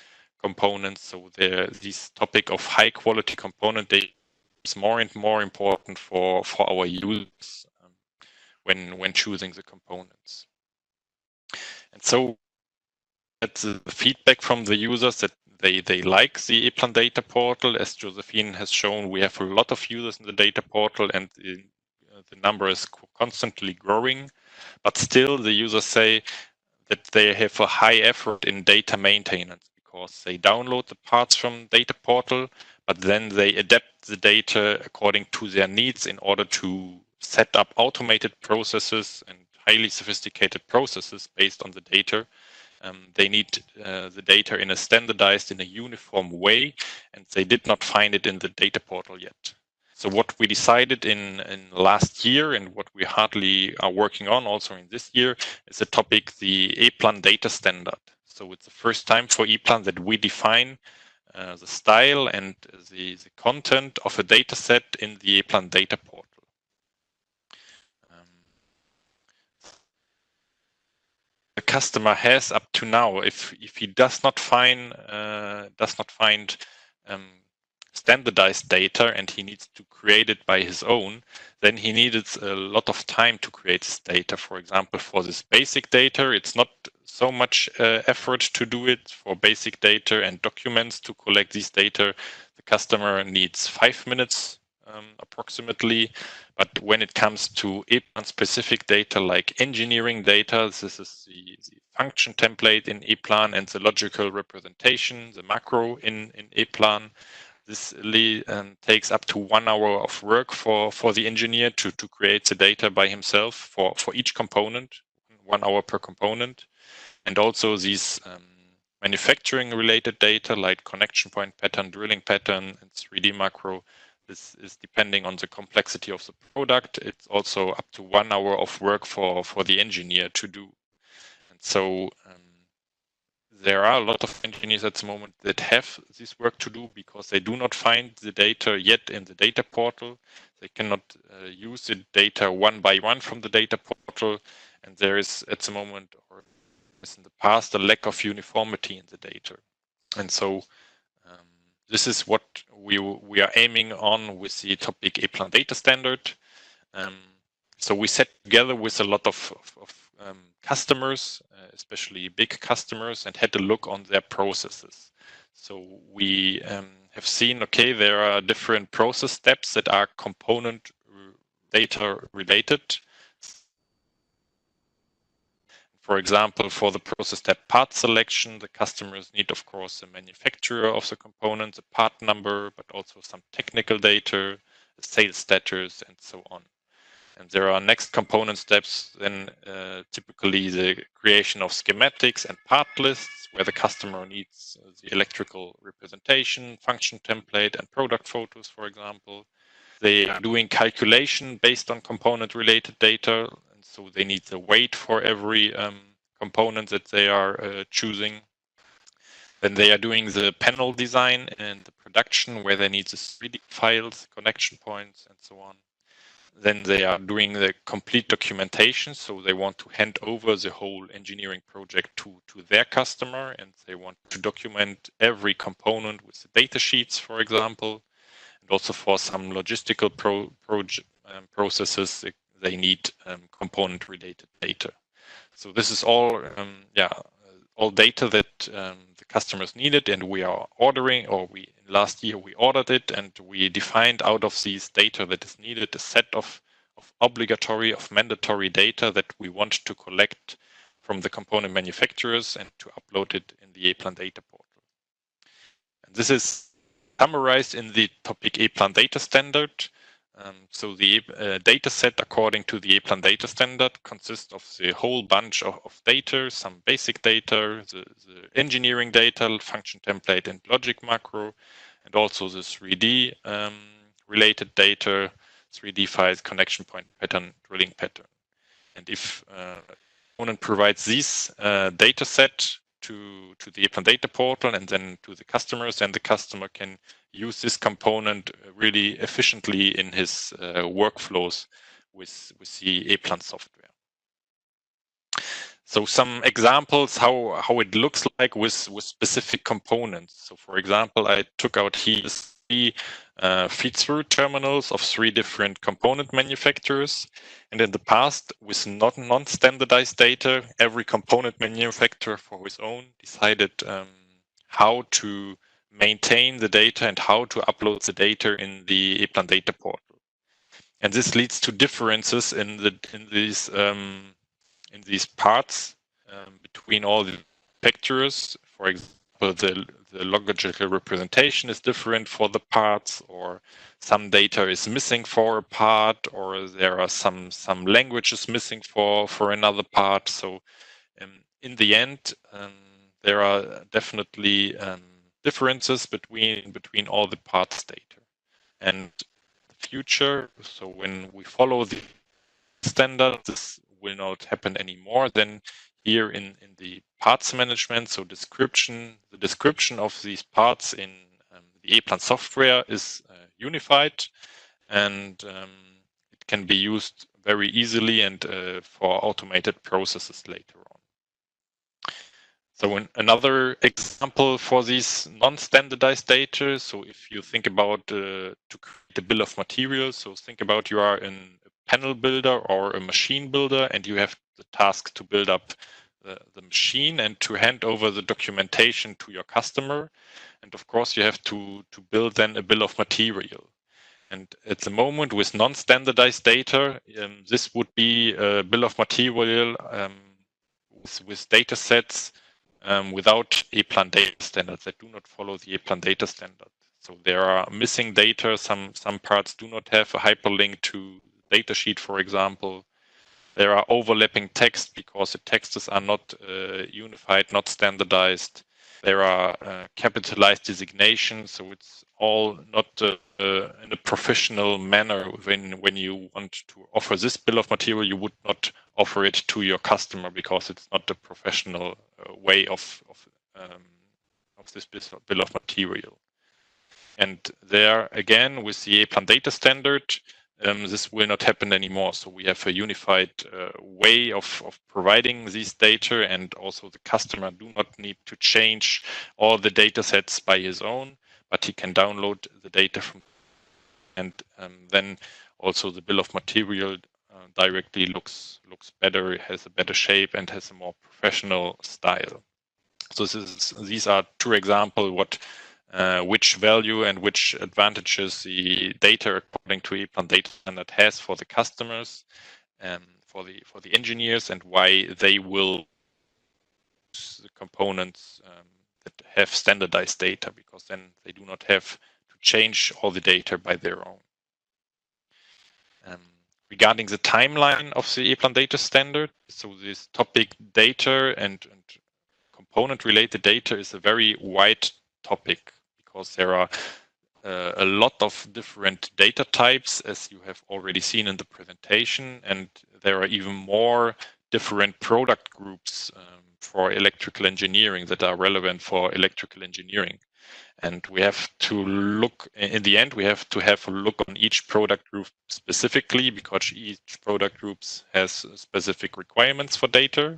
Speaker 7: components. So this topic of high quality component data is more and more important for our users when choosing the components. And so that's the feedback from the users that they like the Eplan data portal. As Josephine has shown, we have a lot of users in the data portal, and the number is constantly growing. But still, the users say that they have a high effort in data maintenance, because they download the parts from data portal, but then they adapt the data according to their needs in order to set up automated processes and highly sophisticated processes based on the data. They need the data in a standardized, in a uniform way, and they did not find it in the data portal yet. So what we decided in last year, and what we hardly are working on also in this year, is the topic, the Eplan data standard. So it's the first time for Eplan that we define the style and the content of a data set in the Eplan data portal. The customer has up to now, if he does not find standardized data and he needs to create it by his own, then he needed a lot of time to create this data. For example, for this basic data, it's not so much effort to do it. For basic data and documents to collect these data, the customer needs 5 minutes approximately. But when it comes to Eplan specific data like engineering data, this is the function template in Eplan and the logical representation, the macro in Eplan. This takes up to 1 hour of work for the engineer to create the data by himself for each component, 1 hour per component. And also these manufacturing related data like connection point pattern, drilling pattern, and 3D macro. This is depending on the complexity of the product. It's also up to 1 hour of work for the engineer to do. And so there are a lot of engineers at the moment that have this work to do because they do not find the data yet in the data portal. They cannot use the data one by one from the data portal. And there is at the moment, or in the past, a lack of uniformity in the data. And so this is what we are aiming on with the topic Eplan data standard. So we sat together with a lot of customers, especially big customers, and had a look on their processes. So we have seen, okay, there are different process steps that are component data related. For example, for the process step part selection, the customers need, of course, the manufacturer of the component, the part number, but also some technical data, the sales status, and so on. And there are next component steps, then typically the creation of schematics and part lists, where the customer needs the electrical representation, function template, and product photos, for example. They are doing calculation based on component-related data, and so they need the weight for every component that they are choosing. Then they are doing the panel design and the production where they need the 3D files, connection points, and so on. Then they are doing the complete documentation, so they want to hand over the whole engineering project to their customer, and they want to document every component with the data sheets, for example, and also for some logistical processes, they need component-related data. So this is all, all data that the customers needed, and we are ordering, or last year we ordered it, and we defined out of these data that is needed a set of obligatory, mandatory data that we want to collect from the component manufacturers and to upload it in the Eplan data portal. And this is summarized in the topic Eplan data standard. So the data set according to the Eplan data standard consists of the whole bunch of data, some basic data, the engineering data, function template and logic macro, and also the 3D related data, 3D files, connection point pattern, drilling pattern. And if component provides this data set to the Eplan data portal and then to the customers, then the customer can use this component really efficiently in his workflows with the Eplan software. So some examples how it looks like with specific components. So for example, I took out here 3 feed-through terminals of 3 different component manufacturers. And in the past, with non-standardized data, every component manufacturer for his own decided how to maintain the data and how to upload the data in the Eplan data portal. And this leads to differences in these parts between all the manufacturers. For example, the logical representation is different for the parts, or some data is missing for a part, or there are some languages missing for another part. So in the end, there are definitely differences between all the parts data. And the future, so when we follow the standard, this will not happen anymore. Then here in the parts management, so the description of these parts in the Eplan software is unified, and it can be used very easily and for automated processes later on. So another example for these non-standardized data, so if you think about to create a bill of materials, so think about you are a panel builder or a machine builder, and you have the task to build up the machine and to hand over the documentation to your customer. And of course, you have to build then a bill of material. And at the moment, with non-standardized data, this would be a bill of material with data sets without Eplan data standards that do not follow the Eplan data standard. So there are missing data. Some parts do not have a hyperlink to datasheet, for example. There are overlapping text because the texts are not unified, not standardized. There are capitalized designations, so it's all not in a professional manner. When you want to offer this bill of material, you would not offer it to your customer because it's not a professional way of this bill of material. And there again, with the Eplan data standard, this will not happen anymore. So we have a unified way of providing these data, and also the customer do not need to change all the data sets by his own, but he can download the data from, and then also the bill of material directly looks better, has a better shape, and has a more professional style. So these are 2 examples which value and which advantages the data according to Eplan data standard has for the customers, for the engineers, and why they will use the components that have standardized data, because then they do not have to change all the data by their own. Regarding the timeline of the Eplan data standard, so this topic data and component related data is a very wide topic, because there are a lot of different data types, as you have already seen in the presentation, and there are even more different product groups for electrical engineering that are relevant for electrical engineering. And we have to look, in the end, we have to have a look on each product group specifically, because each product group has specific requirements for data.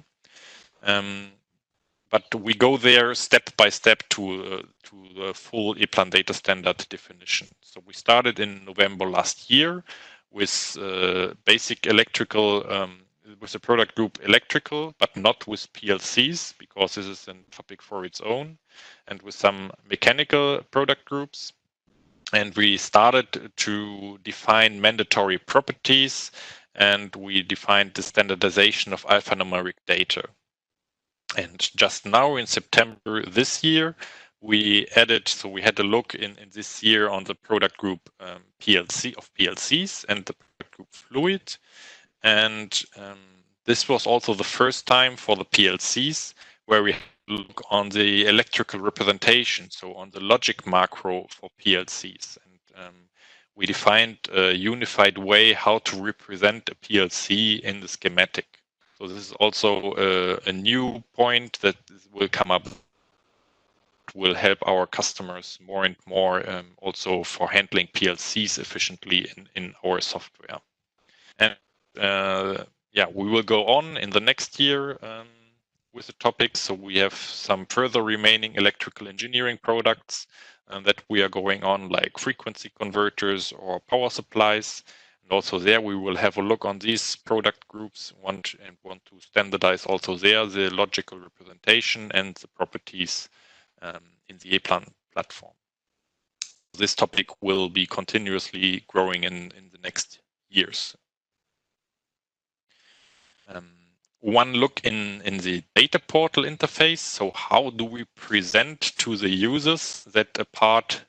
Speaker 7: But we go there step by step to the full Eplan data standard definition. So we started in November last year with basic electrical, with the product group electrical, but not with PLCs, because this is a topic for its own, and with some mechanical product groups. And we started to define mandatory properties, and we defined the standardization of alphanumeric data. And just now in September this year, we added, so we had a look in this year on the product group PLCs and the product group fluid. And this was also the first time for the PLCs where we look on the electrical representation, so on the logic macro for PLCs. And we defined a unified way how to represent a PLC in the schematic. So this is also a new point that will come up, will help our customers more and more also for handling PLCs efficiently in our software. And yeah, we will go on in the next year with the topic. So we have some further remaining electrical engineering products that we are going on, like frequency converters or power supplies. And also there we will have a look on these product groups want to standardize also there the logical representation and the properties in the Eplan platform. This topic will be continuously growing in the next years. One look in the data portal interface. So how do we present to the users that a part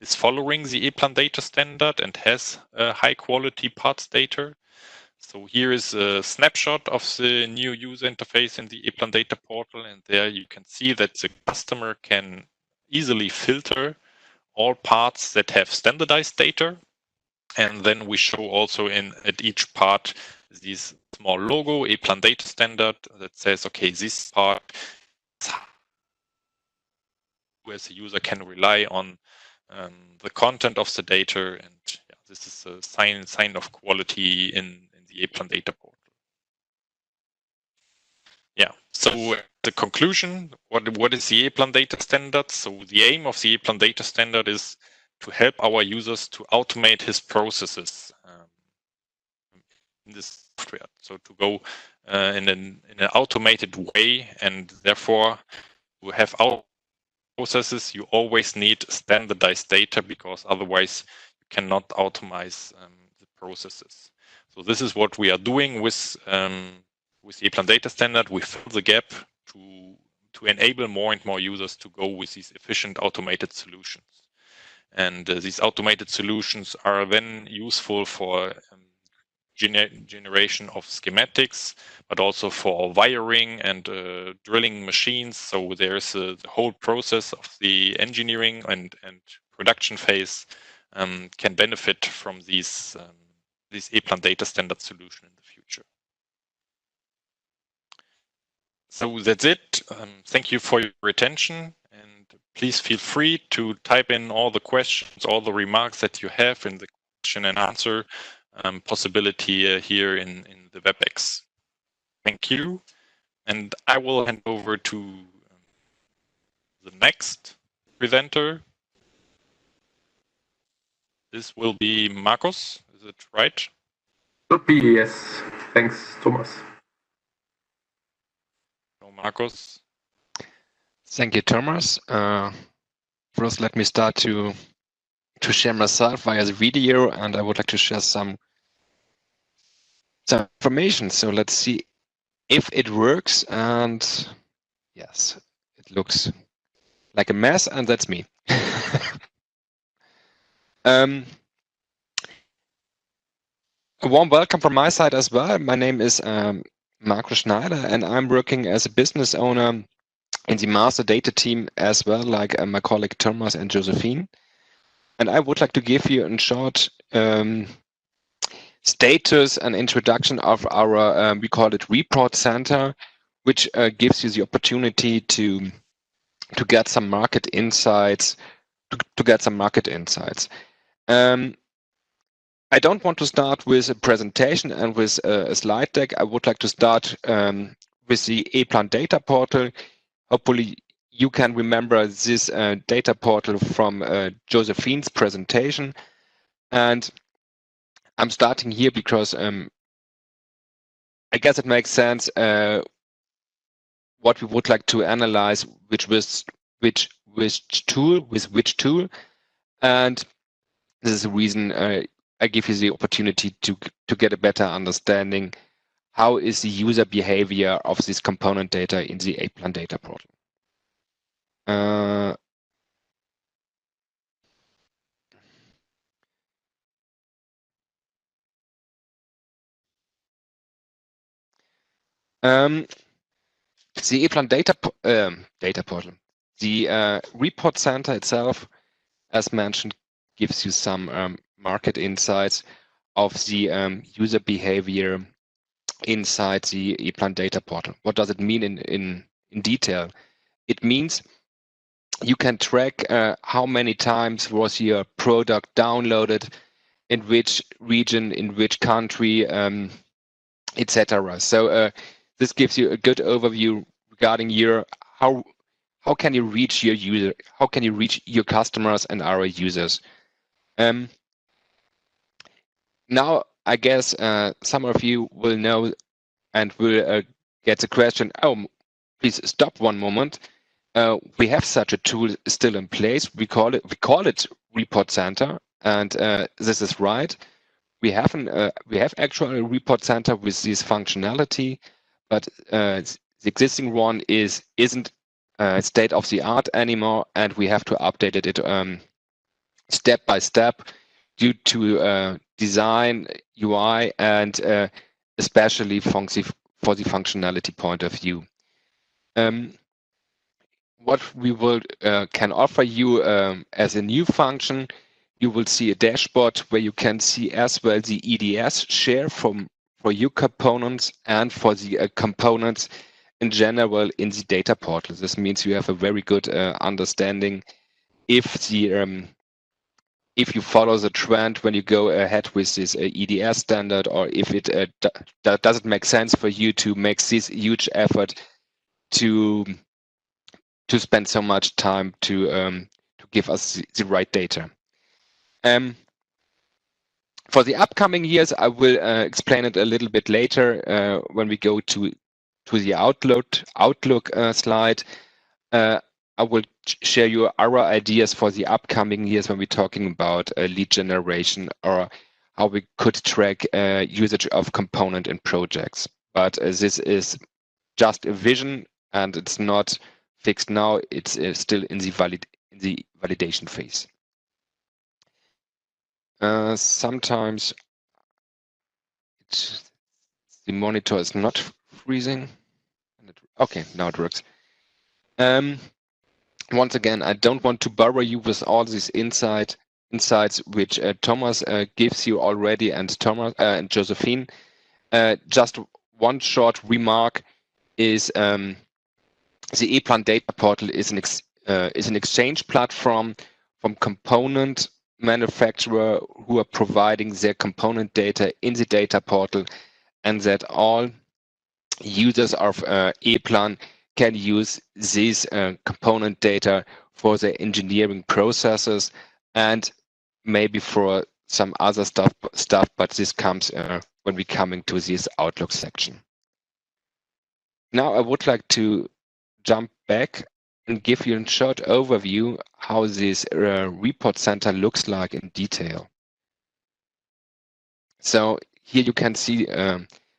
Speaker 7: is following the Eplan data standard and has high quality parts data? So here is a snapshot of the new user interface in the Eplan data portal. And there you can see that the customer can easily filter all parts that have standardized data. And then we show also at each part this small logo, Eplan data standard, that says, okay, this part, where the user can rely on the content of the data, and yeah, this is a sign of quality in the Eplan data portal. Yeah, so the conclusion, what is the Eplan data standard? So the aim of the Eplan data standard is to help our users to automate his processes in this software. So to go in an automated way, and therefore we have our processes, you always need standardized data, because otherwise you cannot automate the processes. So this is what we are doing with the Eplan data standard. We fill the gap to enable more and more users to go with these efficient automated solutions. And these automated solutions are then useful for generation of schematics, but also for wiring and drilling machines. So there's the whole process of the engineering and production phase can benefit from this Eplan data standard solution in the future. So that's it. Thank you for your attention, and please feel free to type in all the questions, all the remarks that you have in the question and answer possibility here in the WebEx. Thank you. And I will hand over to the next presenter. This will be Markus. Is it right?
Speaker 4: Should be, yes. Thanks, Thomas.
Speaker 7: So, Markus.
Speaker 8: Thank you, Thomas. First, let me start to share myself via the video, and I would like to share some information. So let's see if it works. And yes, it looks like a mess, and that's me. A warm welcome from my side as well. My name is Markus Schneider, and I'm working as a business owner in the master data team as well, like my colleague Thomas and Josephine. And I would like to give you a short status and introduction of our, we call it report center, which gives you the opportunity to get some market insights. I don't want to start with a presentation and with a slide deck. I would like to start with the Eplan data portal. Hopefully you can remember this data portal from Josephine's presentation. And I'm starting here because I guess it makes sense what we would like to analyze, with which tool. And this is the reason I give you the opportunity to get a better understanding how is the user behavior of this component data in the Eplan data portal. The Eplan data portal, the report center itself, as mentioned, gives you some market insights of the user behavior inside the Eplan data portal. What does it mean in detail? It means you can track how many times was your product downloaded, in which region, in which country, etc. So this gives you a good overview regarding your how can you reach your user, how can you reach your customers and our users. Now, I guess some of you will know and will get the question, oh, please stop one moment. We have such a tool still in place. We call it Report Center, and this is right. We have actually a Report Center with this functionality, but the existing one isn't state of the art anymore, and we have to update it step by step due to design, UI, and especially for the functionality point of view. What we will can offer you as a new function, you will see a dashboard where you can see as well the EDS share for your components and for the components in general in the data portal. This means you have a very good understanding if you follow the trend when you go ahead with this EDS standard, or if it doesn't make sense for you to make this huge effort to spend so much time to give us the right data. For the upcoming years, I will explain it a little bit later when we go to the Outlook slide. I will share you our ideas for the upcoming years when we're talking about lead generation or how we could track usage of component in projects. But this is just a vision, and it's not fixed now. It's still in the validation phase. Sometimes the monitor is not freezing. Okay, now it works. Once again, I don't want to bother you with all these insights which Thomas gives you already, and Thomas and Josephine. Just one short remark is the Eplan data portal is an exchange platform from component manufacturer who are providing their component data in the data portal, and that all users of Eplan can use this component data for their engineering processes and maybe for some other stuff, but this comes when we come into this Outlook section. Now I would like to jump back and give you a short overview how this report center looks like in detail. So here you can see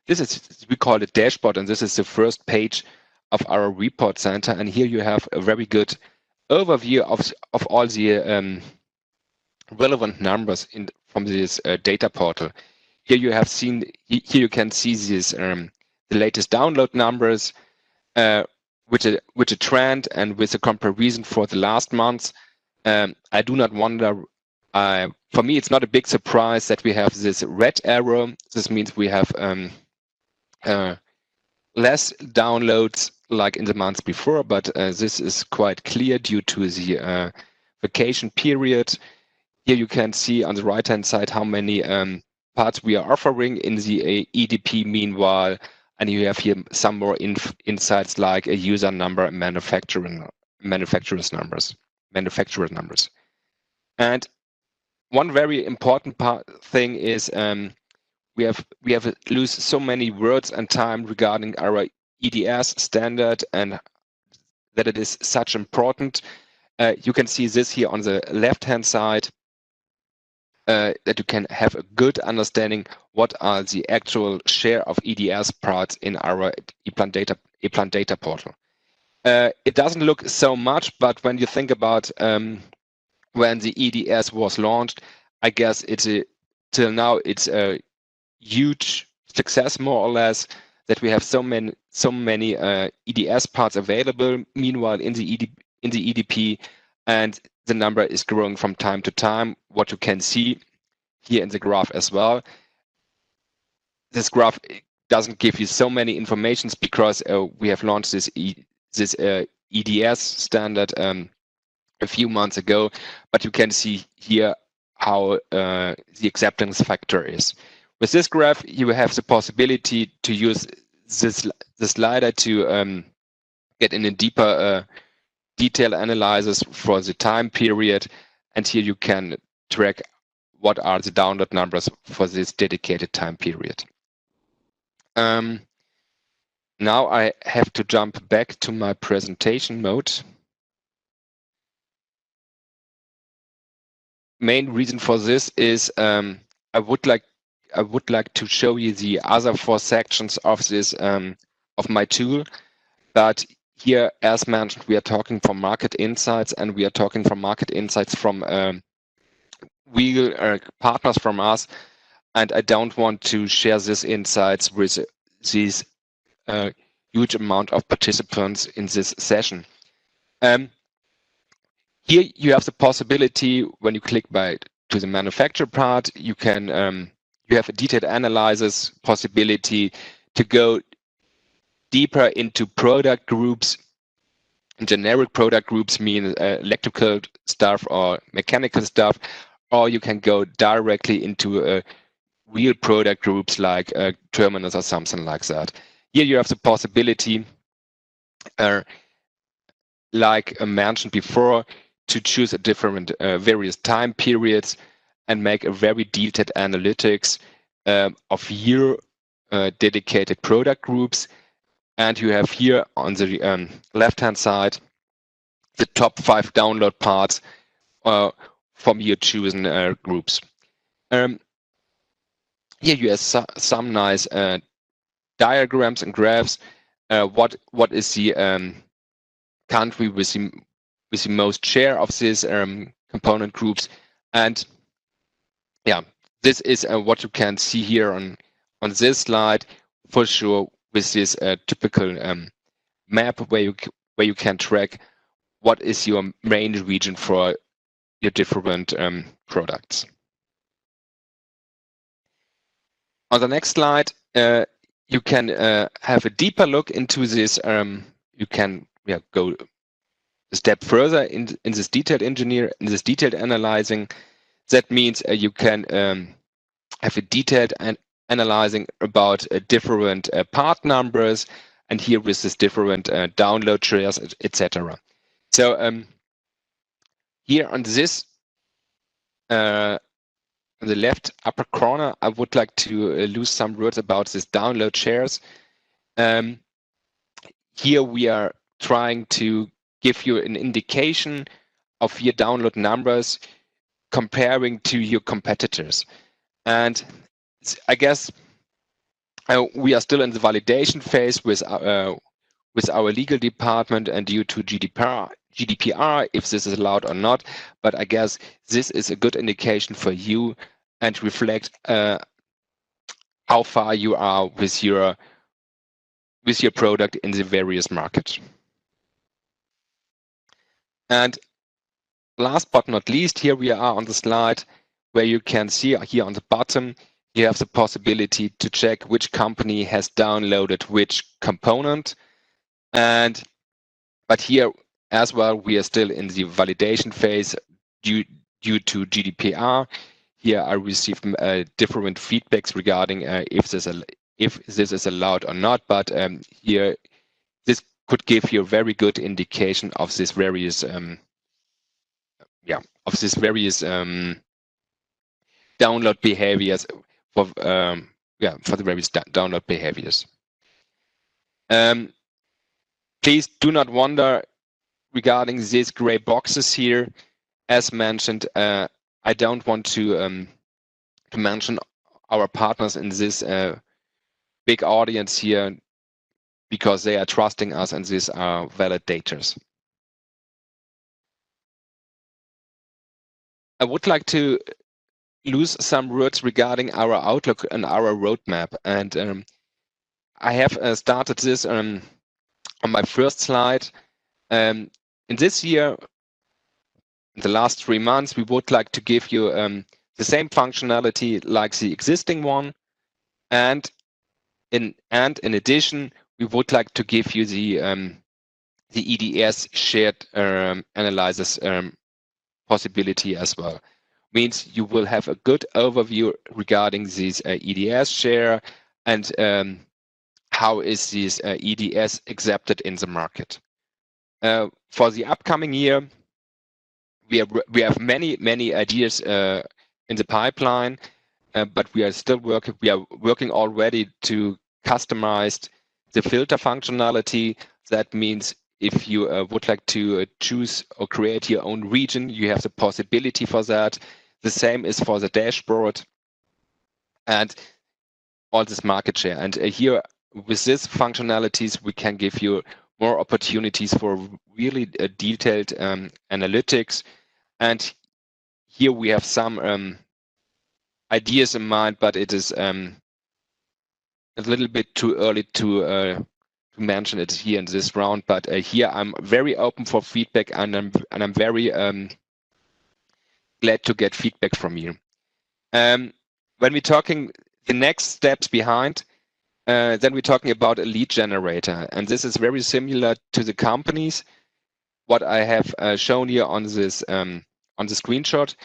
Speaker 8: this is, we call it dashboard, and this is the first page of our report center. And here you have a very good overview of all the relevant numbers from this data portal. Here you have seen, here you can see this the latest download numbers with a trend and with a comparison for the last months. I do not wonder. For me, it's not a big surprise that we have this red arrow. This means we have less downloads like in the months before, but this is quite clear due to the vacation period. Here you can see on the right-hand side how many parts we are offering in the EDP meanwhile, and you have here some more insights like a user number and manufacturer's numbers. And one very important thing is we have lose so many words and time regarding our EDS standard and that it is such important. You can see this here on the left-hand side, that you can have a good understanding what are the actual share of EDS parts in our Eplan data portal. It doesn't look so much, but when you think about when the EDS was launched, I guess till now it's a huge success, more or less, that we have so many EDS parts available. Meanwhile, in the EDP, and the number is growing from time to time. What you can see here in the graph as well. This graph doesn't give you so many informations because we have launched this EDS standard a few months ago, but you can see here how the acceptance factor is. With this graph, you have the possibility to use the slider to get in a deeper detail analysis for the time period, and here you can track what are the download numbers for this dedicated time period. Now I have to jump back to my presentation mode. Main reason for this is I would like to show you the other 4 sections of this of my tool, but here, as mentioned, we are talking from market insights, and we are talking from market insights from real partners from us, and I don't want to share these insights with these huge amount of participants in this session. Here you have the possibility, when you click to the manufacturer part, you can you have a detailed analysis possibility to go deeper into product groups. Generic product groups mean electrical stuff or mechanical stuff, or you can go directly into real product groups like terminals or something like that. Here you have the possibility, like mentioned before, to choose a different various time periods and make a very detailed analytics of your dedicated product groups. And you have here on the left-hand side the top 5 download parts from your chosen groups. Here you have some nice diagrams and graphs. What is the country with the most share of these component groups? And yeah, this is what you can see here on this slide for sure, with this typical map where you can track what is your main region for your different products. On the next slide, you can have a deeper look into this. You can go a step further in this detailed detailed analyzing. That means you can have a detailed analyzing about different part numbers, and here with this different download shares, etc. So here on this, on the left upper corner, I would like to lose some words about this download shares. Here we are trying to give you an indication of your download numbers comparing to your competitors. And I guess we are still in the validation phase with our legal department and due to GDPR, if this is allowed or not. But I guess this is a good indication for you and reflect how far you are with your product in the various markets. And last but not least, here we are on the slide where you can see here on the bottom You have the possibility to check which company has downloaded which component. But here as well, we are still in the validation phase due to GDPR. Here I received different feedbacks regarding if this is allowed or not, but here this could give you a very good indication of this various download behaviors for the various download behaviors. Please do not wonder regarding these gray boxes here. As mentioned, I don't want to mention our partners in this big audience here because they are trusting us and these are validators. I would like to lose some words regarding our outlook and our roadmap. And I have started this on my first slide. In this year, in the last 3 months, we would like to give you the same functionality like the existing one. And in addition, we would like to give you the EDS shared analysis possibility as well. Means you will have a good overview regarding this EDS share and how is this EDS accepted in the market. For the upcoming year, we have many ideas in the pipeline, but we are still working. We are working already to customize the filter functionality. That means if you would like to choose or create your own region, you have the possibility for that. The same is for the dashboard and all this market share. And here with these functionalities, we can give you more opportunities for really detailed analytics. And here we have some ideas in mind, but it is a little bit too early to mention it here in this round. But here I'm very open for feedback, and I'm very glad to get feedback from you. When we're talking the next steps behind, then we're talking about a lead generator, and this is very similar to the companies. What I have shown here on this on the screenshot,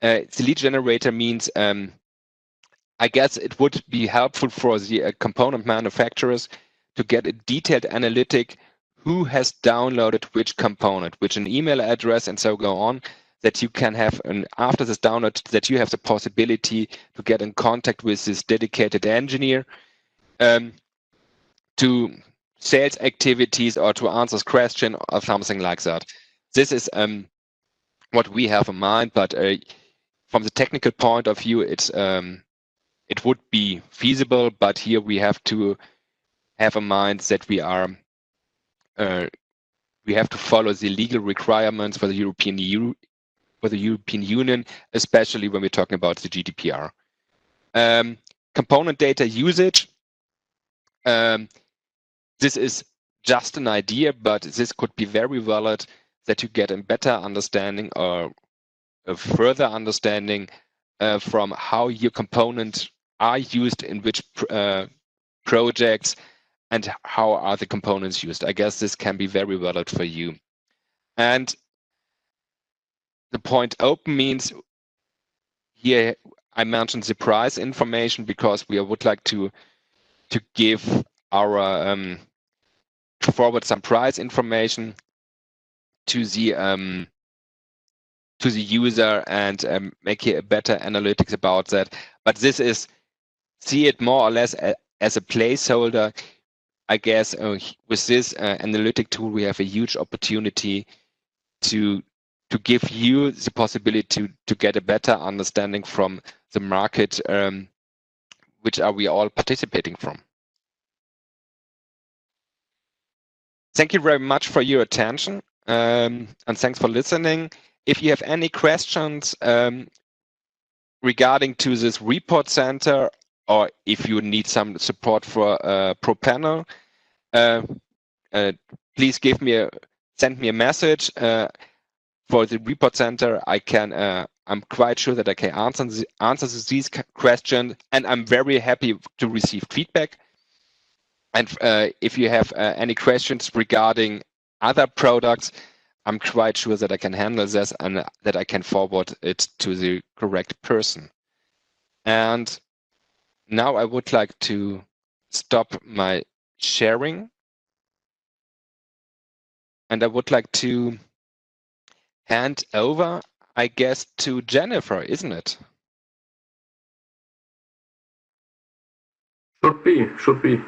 Speaker 8: the lead generator means I guess it would be helpful for the component manufacturers to get a detailed analytic who has downloaded which component, which an email address, and so go on, that you can have after this download, that you have the possibility to get in contact with this dedicated engineer to sales activities or to answer question or something like that. This is what we have in mind, but from the technical point of view, it's it would be feasible, but here we have to have in mind that we are we have to follow the legal requirements for the European Union, especially when we're talking about the GDPR. Component data usage. This is just an idea, but this could be very valid that you get a better understanding or a further understanding from how your components are used in which projects and how are the components used. I guess this can be very valid for you. And the point open means here I mentioned the price information because we would like to give our to forward some price information to the user and make a better analytics about that. But this is, see it more or less as a placeholder. I guess with this analytic tool, we have a huge opportunity to give you the possibility to get a better understanding from the market, which are we all participating from. Thank you very much for your attention, and thanks for listening. If you have any questions regarding to this report center, or if you need some support for ProPanel, please send me a message. For the report center, I can I'm quite sure that I can answer these questions, and I'm very happy to receive feedback. And if you have any questions regarding other products, I'm quite sure that I can handle this and that I can forward it to the correct person. And now I would like to stop my sharing. And I would like to hand over, I guess, to Jennifer, isn't it?
Speaker 4: Should be.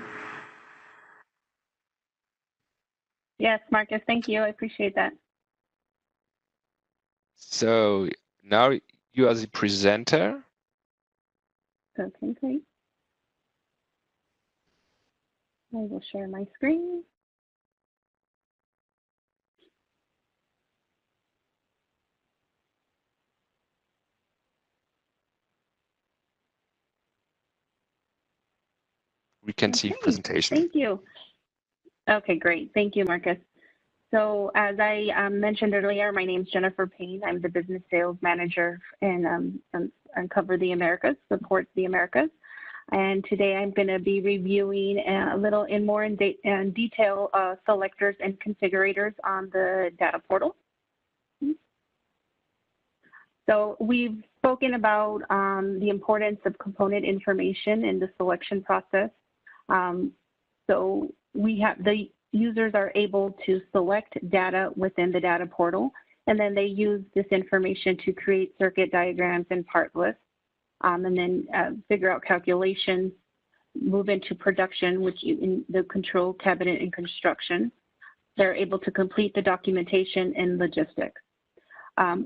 Speaker 5: Yes, Marcus, thank you. I appreciate that.
Speaker 8: So now you are the presenter.
Speaker 5: Okay, great. I will share my screen.
Speaker 8: We can see presentation.
Speaker 5: Thank you. Okay, great. Thank you, Marcus. So as I mentioned earlier, my name is Jennifer Payne. I'm the business sales manager and cover the Americas, support the Americas. And today I'm going to be reviewing a little more in detail selectors and configurators on the data portal. So we've spoken about the importance of component information in the selection process. So we have the users are able to select data within the data portal, and then they use this information to create circuit diagrams and part lists, and then figure out calculations, move into production, which in the control cabinet and construction. They're able to complete the documentation and logistics.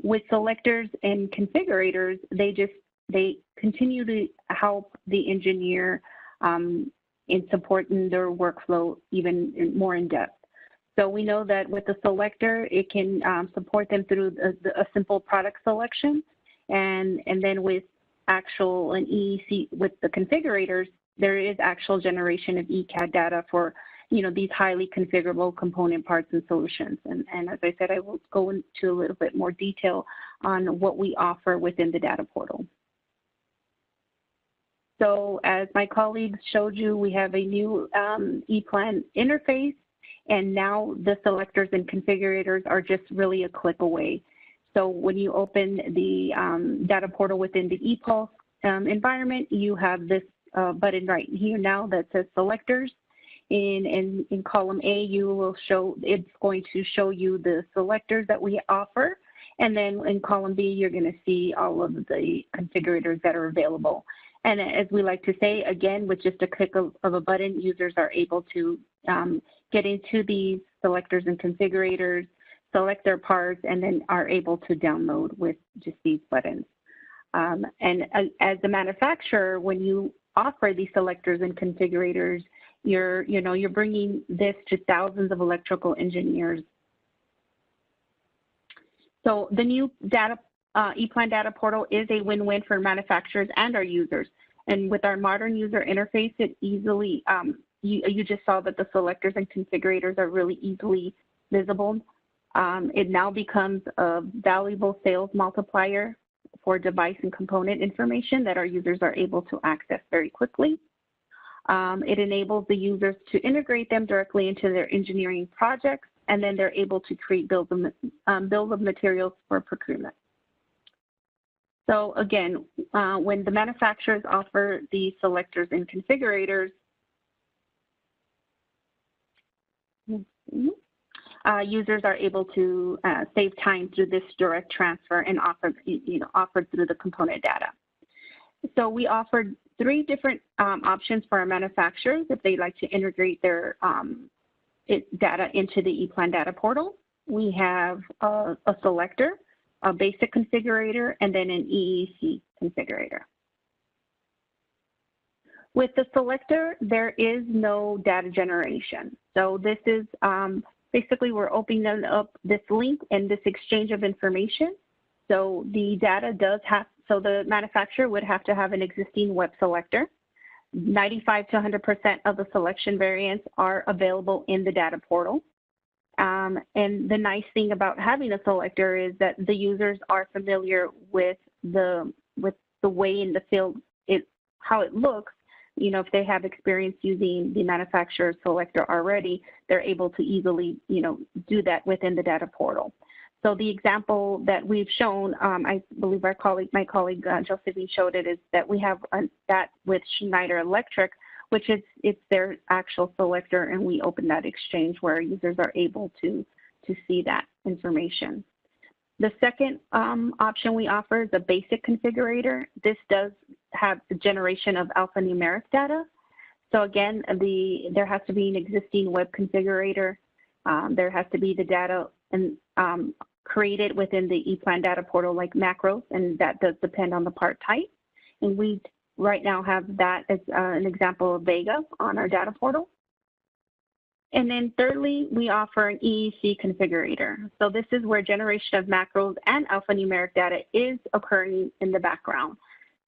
Speaker 5: With selectors and configurators, they continue to help the engineer in supporting their workflow even more in depth. So we know that with the selector, it can support them through a simple product selection, and then with actual and EEC with the configurators, there is actual generation of ECAD data for these highly configurable component parts and solutions. And as I said, I will go into a little bit more detail on what we offer within the data portal. So as my colleagues showed you, we have a new Eplan interface, and now the selectors and configurators are just really a click away. So when you open the data portal within the ePulse environment, you have this button right here now that says selectors. In column A, it's going to show you the selectors that we offer. And then in column B, you're going to see all of the configurators that are available. And as we like to say, again, with just a click of a button, users are able to get into these selectors and configurators, select their parts, and then are able to download with just these buttons. And as the manufacturer, when you offer these selectors and configurators, you're bringing this to thousands of electrical engineers. So the new Eplan data portal is a win-win for manufacturers and our users. And with our modern user interface, it easily, you just saw that the selectors and configurators are really easily visible. It now becomes a valuable sales multiplier for device and component information that our users are able to access very quickly. It enables the users to integrate them directly into their engineering projects, and then they're able to create bills of materials for procurement. So again, when the manufacturers offer the selectors and configurators, users are able to save time through this direct transfer and offered through the component data. So we offered 3 different options for our manufacturers if they'd like to integrate their data into the Eplan data portal. We have a selector, a basic configurator, and then an EEC configurator. With the selector, there is no data generation. So this is basically we're opening up this link and this exchange of information. So the data does have, so the manufacturer would have to have an existing web selector. 95 to 100% of the selection variants are available in the data portal. And the nice thing about having a selector is that the users are familiar with the way in the field, how it looks. You know, if they have experience using the manufacturer's selector already, they're able to easily, you know, do that within the data portal. So the example that we've shown, I believe my colleague Josephine showed it, is that we have that with Schneider Electric, which is it's their actual selector, and we open that exchange where users are able to see that information. The second option we offer is a basic configurator. This does have the generation of alphanumeric data. So again, there has to be an existing web configurator. There has to be the data and created within the Eplan data portal like macros, and that does depend on the part type. And we right now have that as an example of Vega on our data portal. And then thirdly, we offer an EEC configurator. So this is where generation of macros and alphanumeric data is occurring in the background.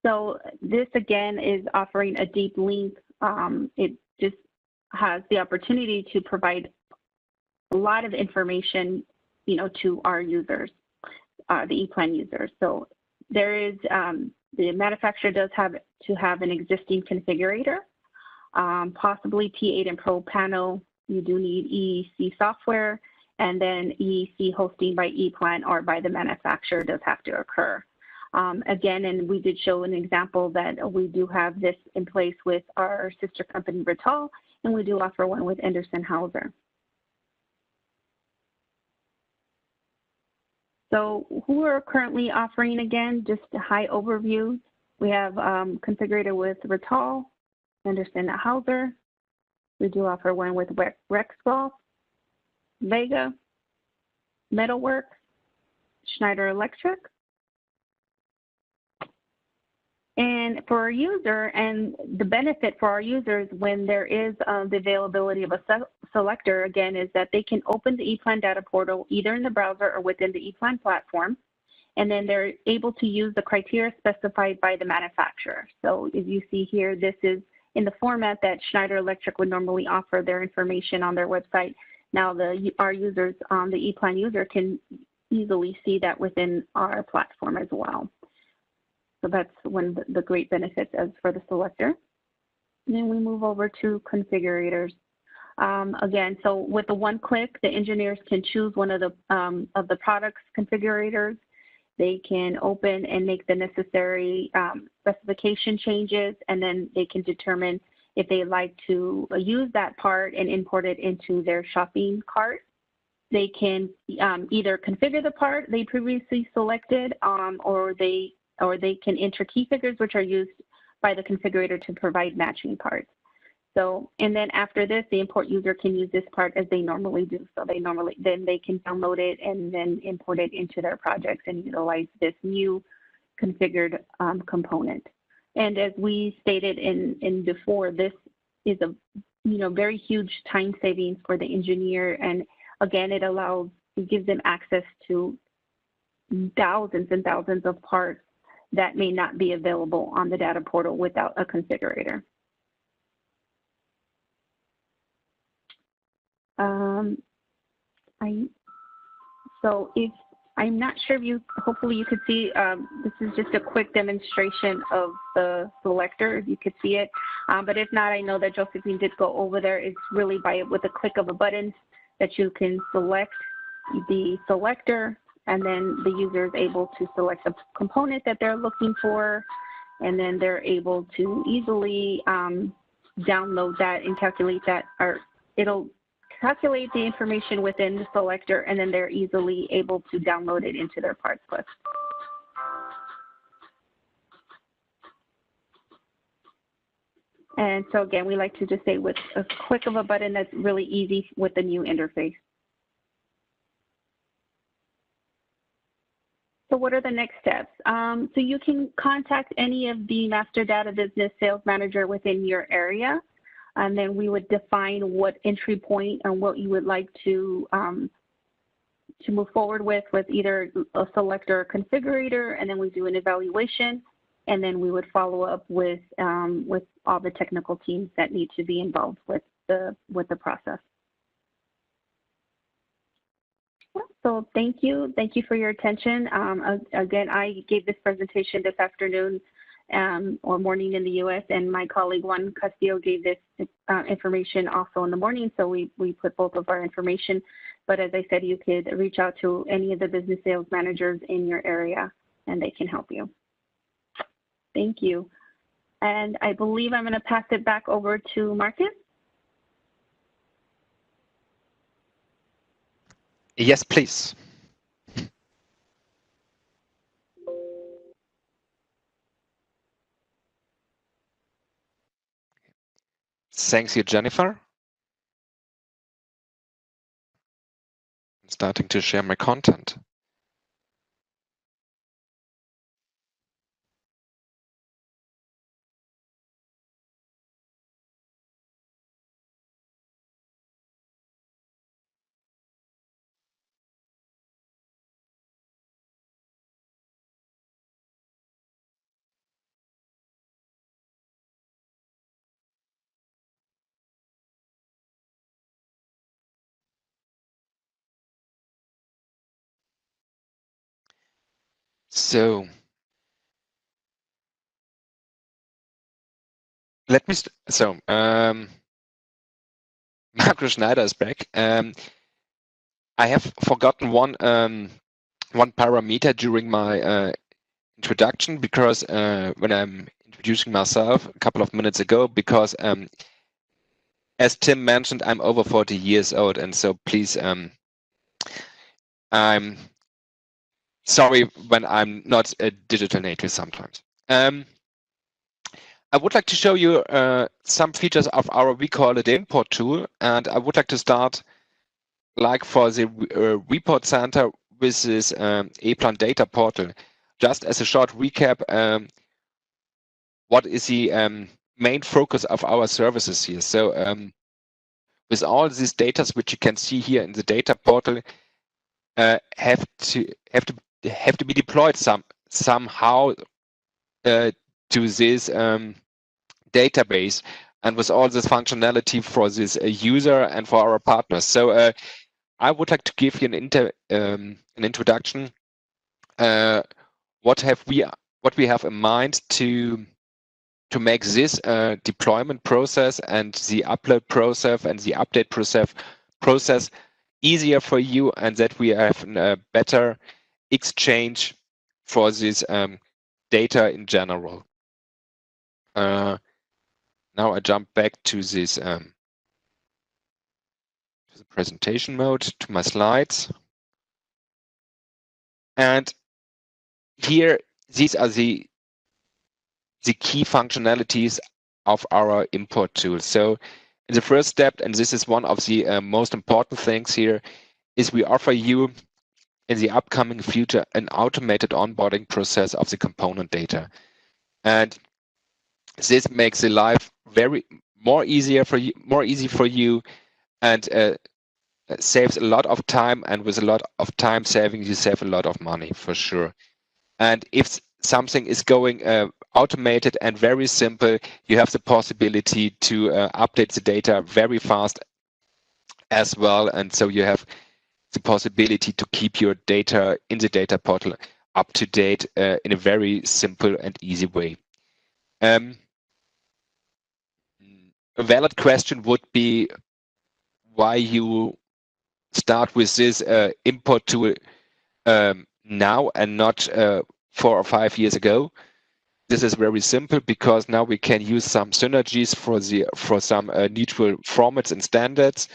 Speaker 5: So this again is offering a deep link. It just has the opportunity to provide a lot of information, you know, to our users, the Eplan users. So there is, the manufacturer does have to have an existing configurator, possibly P8 and Pro panel. You do need EEC software, and then EEC hosting by Eplan or by the manufacturer does have to occur. Again, and we did show an example that we do have this in place with our sister company, Rittal, and we do offer one with Anderson Hauser. So who are currently offering, again, just a high overview. We have configurator with Rittal, Anderson Hauser. We do offer one with Rexroth, Vega, Metalworks, Schneider Electric. And for our user, and the benefit for our users when there is the availability of a selector, again, is that they can open the Eplan data portal either in the browser or within the Eplan platform, and then they're able to use the criteria specified by the manufacturer. So as you see here, this is in the format that Schneider Electric would normally offer their information on their website. Now our users, the Eplan user, can easily see that within our platform as well. So that's one of the great benefits as for the selector. And then we move over to configurators. Again, so with the one click, the engineers can choose one of the product's configurators. They can open and make the necessary specification changes, and then they can determine if they like to use that part and import it into their shopping cart. They can either configure the part they previously selected, or they can enter key figures, which are used by the configurator to provide matching parts. So, and then after this, the import user can use this part as they normally do. So then they can download it and then import it into their projects and utilize this new configured component. And as we stated in before, this is a very huge time savings for the engineer. And again, it gives them access to thousands and thousands of parts that may not be available on the data portal without a configurator. So if I'm not sure if hopefully you could see, this is just a quick demonstration of the selector, if you could see it. But if not, I know that Josephine did go over there. It's really with a click of a button that you can select the selector, and then the user is able to select the component that they're looking for, and then they're able to easily download that and calculate that, or it'll calculate the information within the selector, and then they're easily able to download it into their parts list. And so again, we like to just say with a click of a button, that's really easy with the new interface. So what are the next steps? So you can contact any of the master data business sales manager within your area, and then we would define what entry point and what you would like to move forward with either a selector or configurator, and then we do an evaluation, and then we would follow up with all the technical teams that need to be involved with the process. So thank you for your attention. Again, I gave this presentation this afternoon or morning in the U.S., and my colleague Juan Castillo gave this information also in the morning, so we put both of our information. But as I said, you could reach out to any of the business sales managers in your area, and they can help you. Thank you. And I believe I'm going to pass it back over to Marcus.
Speaker 8: Yes, please. Thanks you, Jennifer. I'm starting to share my content. So let me. Marco Schneider is back. I have forgotten one parameter during my introduction, because when I'm introducing myself a couple of minutes ago, because as Tim mentioned, I'm over 40 years old, and so please, I'm sorry when I'm not a digital native sometimes. I would like to show you some features of our, we call it import tool, and I would like to start, like for the report center, with this Eplan data portal. Just as a short recap, what is the main focus of our services here? So with all these data which you can see here in the data portal, have to be deployed somehow to this database, and with all this functionality for this user and for our partners. So I would like to give you an introduction. What we have in mind to make this deployment process and the upload process and the update process easier for you, and that we have a better exchange for this data in general. Now I jump back to this to the presentation mode, to my slides. And here, these are the key functionalities of our import tool. So in the first step, and this is one of the most important things here, is we offer you in the upcoming future an automated onboarding process of the component data. And this makes the life more easy for you, and saves a lot of time, and with a lot of time saving, you save a lot of money for sure. And if something is going automated and very simple, you have the possibility to update the data very fast as well. And so you have the possibility to keep your data in the data portal up to date in a very simple and easy way. A valid question would be why you start with this import tool now and not 4 or 5 years ago. This is very simple, because now we can use some synergies for some neutral formats and standards.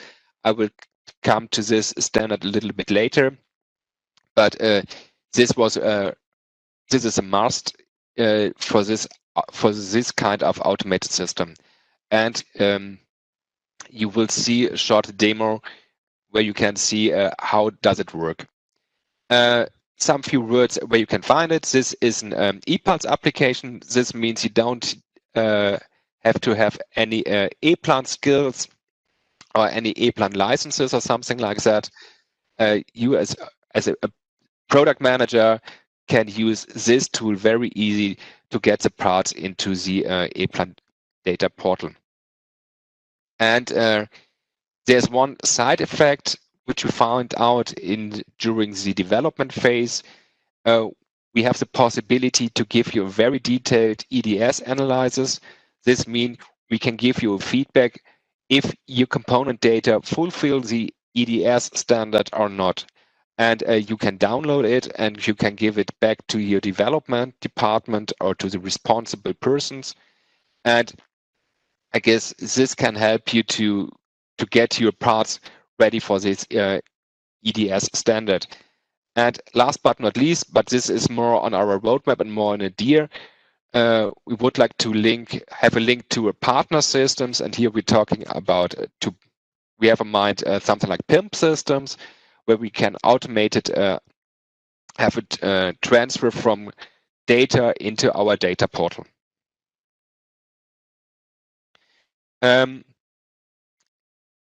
Speaker 8: I will come to this standard a little bit later, but this is a must for this kind of automated system. And you will see a short demo where you can see how does it work. Some few words where you can find it. This is an ePulse application. This means you don't have to have any Eplan skills or any Eplan licenses or something like that. You as a product manager can use this tool very easy to get the parts into the Eplan data portal. And there's one side effect which you found out during the development phase. We have the possibility to give you a very detailed EDS analysis. This means we can give you a feedback if your component data fulfill the EDS standard or not. And you can download it and you can give it back to your development department or to the responsible persons. And I guess this can help you to get your parts ready for this EDS standard. And last but not least, but this is more on our roadmap and more in a DEAR, we would like to have a link to a partner systems. And here we're talking about we have in mind something like PIMP systems, where we can automate it, have it transfer from data into our data portal.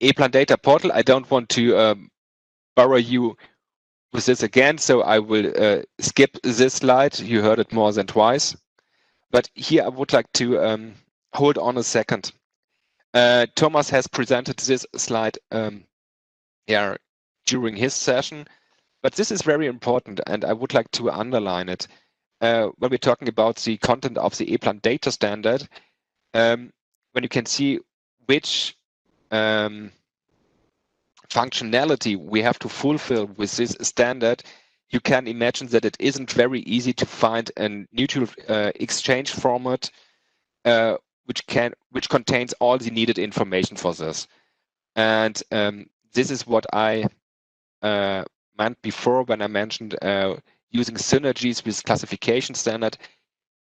Speaker 8: Eplan data portal, I don't want to borrow you with this again, so I will skip this slide. You heard it more than twice. But here I would like to hold on a second. Thomas has presented this slide during his session, but this is very important and I would like to underline it. When we're talking about the content of the Eplan data standard, when you can see which functionality we have to fulfill with this standard, you can imagine that it isn't very easy to find a neutral exchange format which contains all the needed information for this. And this is what I meant before when I mentioned using synergies with classification standard.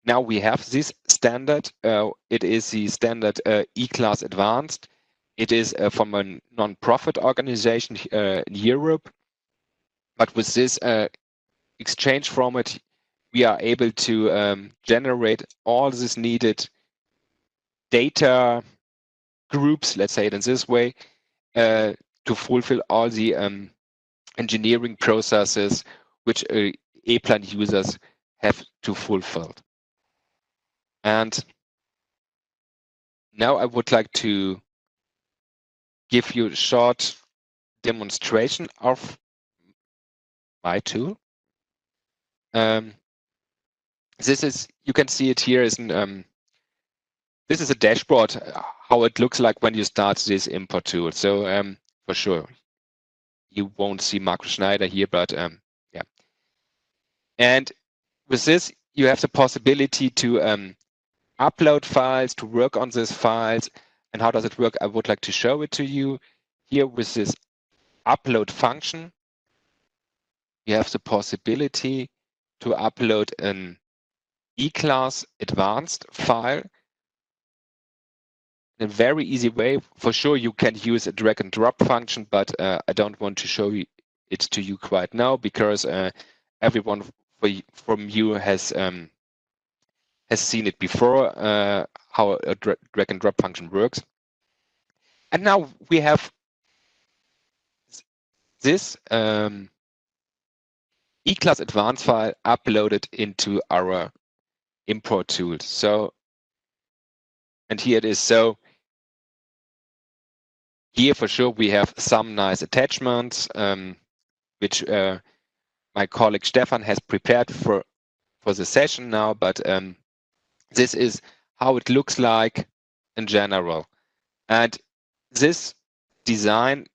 Speaker 8: Now we have this standard. It is the standard E-Class Advanced. It is from a non-profit organization in Europe. But with this exchange format, we are able to generate all this needed data groups, let's say it in this way, to fulfill all the engineering processes which Eplan users have to fulfill. And now I would like to give you a short demonstration of my tool. This is, you can see it here, is this is a dashboard, how it looks like when you start this import tool. So for sure, you won't see Markus Schneider here, but yeah. And with this, you have the possibility to upload files, to work on these files. And how does it work? I would like to show it to you here with this upload function. You have the possibility to upload an E-Class Advanced file in a very easy way. For sure, you can use a drag and drop function, but I don't want to show it to you quite now because everyone from you has seen it before, how a drag and drop function works. And now we have this E-Class Advanced file uploaded into our import tool. So, and here it is. So here for sure we have some nice attachments, which my colleague Stefan has prepared for the session now, but this is how it looks like in general. And this design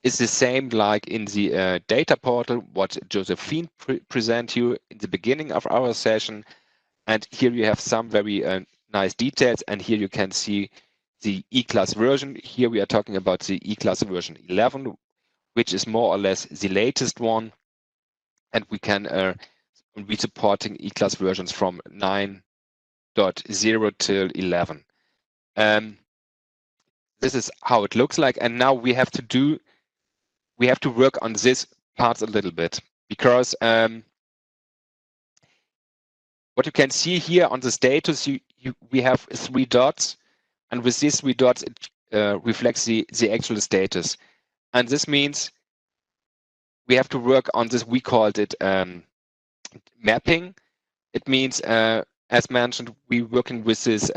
Speaker 8: is the same like in the data portal, what Josephine presented you in the beginning of our session. And here you have some very nice details. And here you can see the E-Class version. Here we are talking about the E-Class version 11, which is more or less the latest one. And we can be supporting E-Class versions from 9.0 till 11. This is how it looks like. And now we have to work on this parts a little bit, because what you can see here on the status, we have 3 dots, and with these 3 dots, it reflects the actual status. And this means we have to work on this. We called it mapping. It means, as mentioned, we're working with this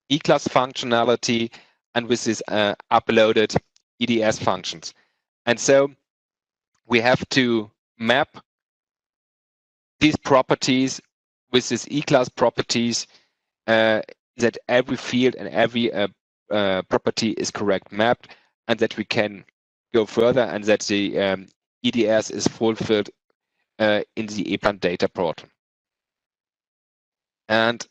Speaker 8: E-Class functionality and with this uploaded EDS functions. And so we have to map these properties with these E-class properties that every field and every property is correct mapped, and that we can go further, and that the EDS is fulfilled in the Eplan data portal. And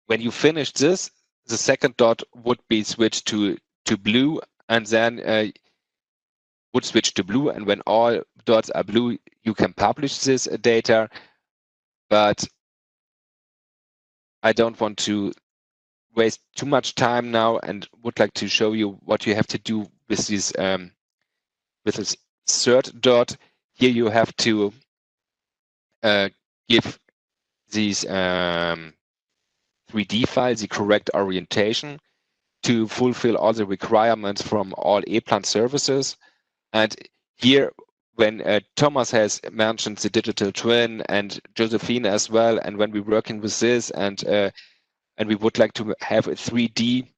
Speaker 8: when you finish this, the second dot would be switched to blue, and then would switch to blue. And when all dots are blue, you can publish this data. But I don't want to waste too much time now, and would like to show you what you have to do with this third dot. Here you have to give these 3D files the correct orientation to fulfill all the requirements from all Eplan services. And here, when Thomas has mentioned the digital twin, and Josephine as well, and when we're working with this, and we would like to have a 3D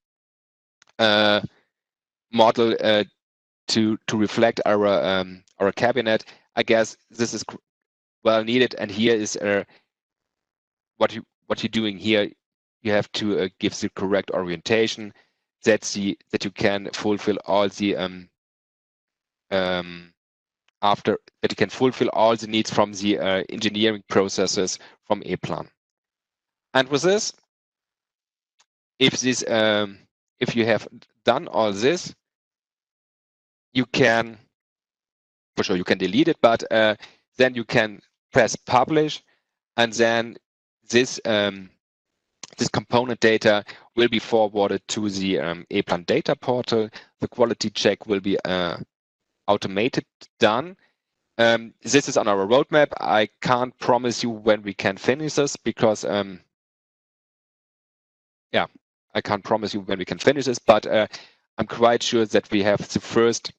Speaker 8: model to reflect our cabinet, I guess this is well needed. And here is what you're doing here. You have to give the correct orientation that you can fulfill all the after that you can fulfill all the needs from the engineering processes from Eplan. And with this, if you have done all this, you can, for sure you can delete it, but then you can press publish, and then this this component data will be forwarded to the Eplan data portal. The quality check will be automated done. This is on our roadmap. I can't promise you when we can finish this, because yeah, I can't promise you when we can finish this, but I'm quite sure that we have the first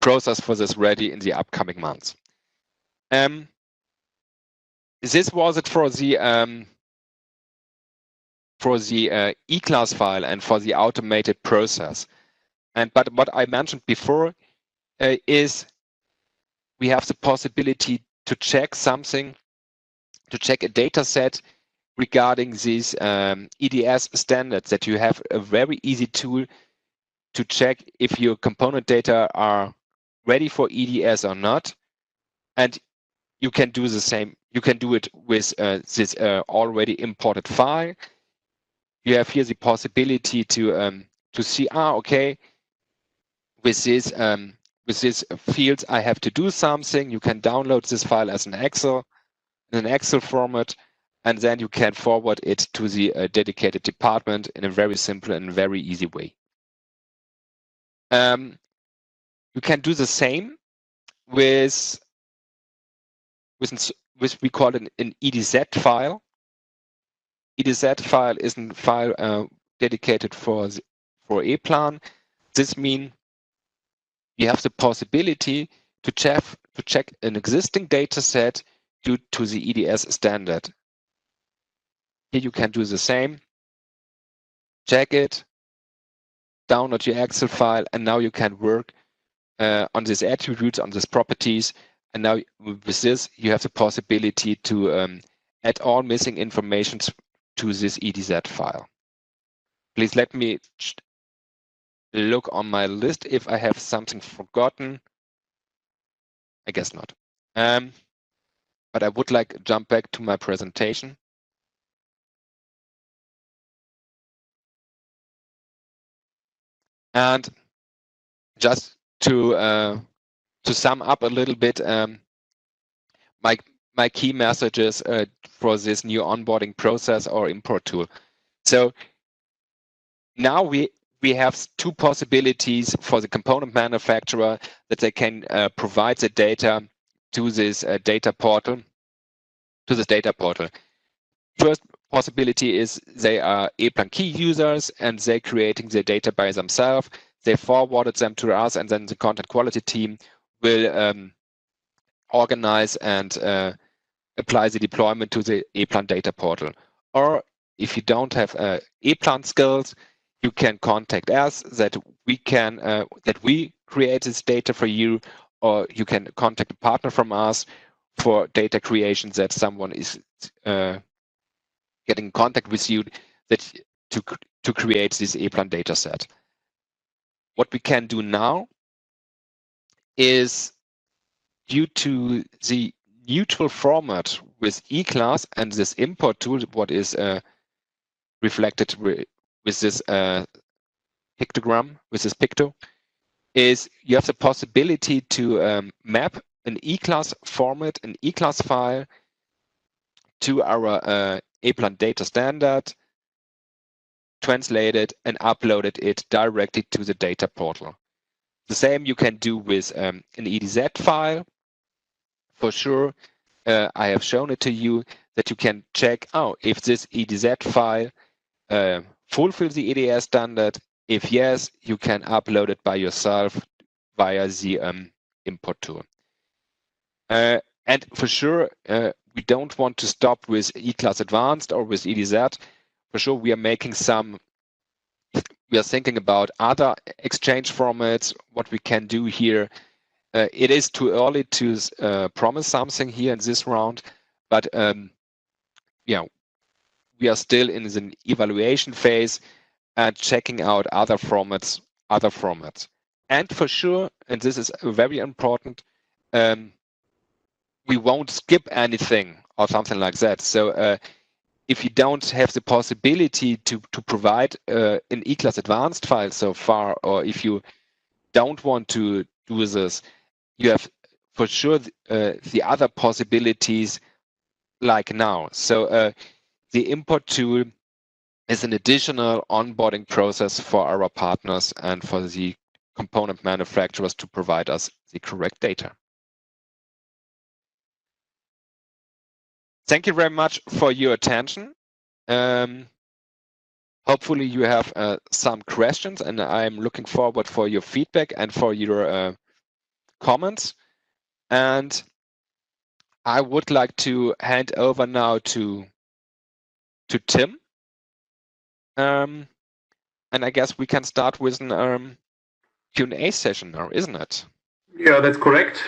Speaker 8: process for this ready in the upcoming months. This was it for the E-class file and for the automated process. But what I mentioned before is we have the possibility to check something, to check a data set regarding these EDS standards, that you have a very easy tool to check if your component data are ready for EDS or not. And you can do the same. You can do it with this already imported file. You have here the possibility to see, okay, with this fields I have to do something. You can download this file as an Excel, in an Excel format, and then you can forward it to the dedicated department in a very simple and very easy way. You can do the same with we call it an EDZ file. EDZ file is a file dedicated for Eplan. This means you have the possibility to check an existing data set due to the EDS standard. Here you can do the same. Check it, download your Excel file, and now you can work on these attributes, on these properties. And now with this, you have the possibility to add all missing information to this EDZ file. Please let me look on my list if I have something forgotten. I guess not. But I would like to jump back to my presentation. And just to sum up a little bit, my key messages for this new onboarding process or import tool. So now we have two possibilities for the component manufacturer, that they can provide the data to this data portal. First possibility is they are Eplan key users and they're creating the data by themselves. They forwarded them to us, and then the content quality team will organize and apply the deployment to the Eplan data portal. Or if you don't have Eplan skills, you can contact us that we create this data for you, or you can contact a partner from us for data creation that someone is getting in contact with you that to create this Eplan data set. What we can do now is, due to the neutral format with E-class and this import tool, what is reflected with this pictogram, with this picto, is you have the possibility to map an E-class format, an E-class file, to our Eplan data standard, translate it, and uploaded it directly to the data portal. The same you can do with an EDZ file. For sure, I have shown it to you that you can check, if this EDZ file fulfills the EDS standard. If yes, you can upload it by yourself via the import tool. And for sure, we don't want to stop with E-class Advanced or with EDZ. For sure, we are thinking about other exchange formats, what we can do here. It is too early to promise something here in this round, but we are still in the evaluation phase and checking out other formats. And for sure, and this is very important, we won't skip anything or something like that. So if you don't have the possibility to provide an E-class Advanced file so far, or if you don't want to do this, you have for sure the other possibilities like now. So the import tool is an additional onboarding process for our partners and for the component manufacturers to provide us the correct data. Thank you very much for your attention. Hopefully you have some questions, and I'm looking forward for your feedback and for your comments. And I would like to hand over now to Tim. And I guess we can start with an Q&A session now, isn't it?
Speaker 4: Yeah, that's correct.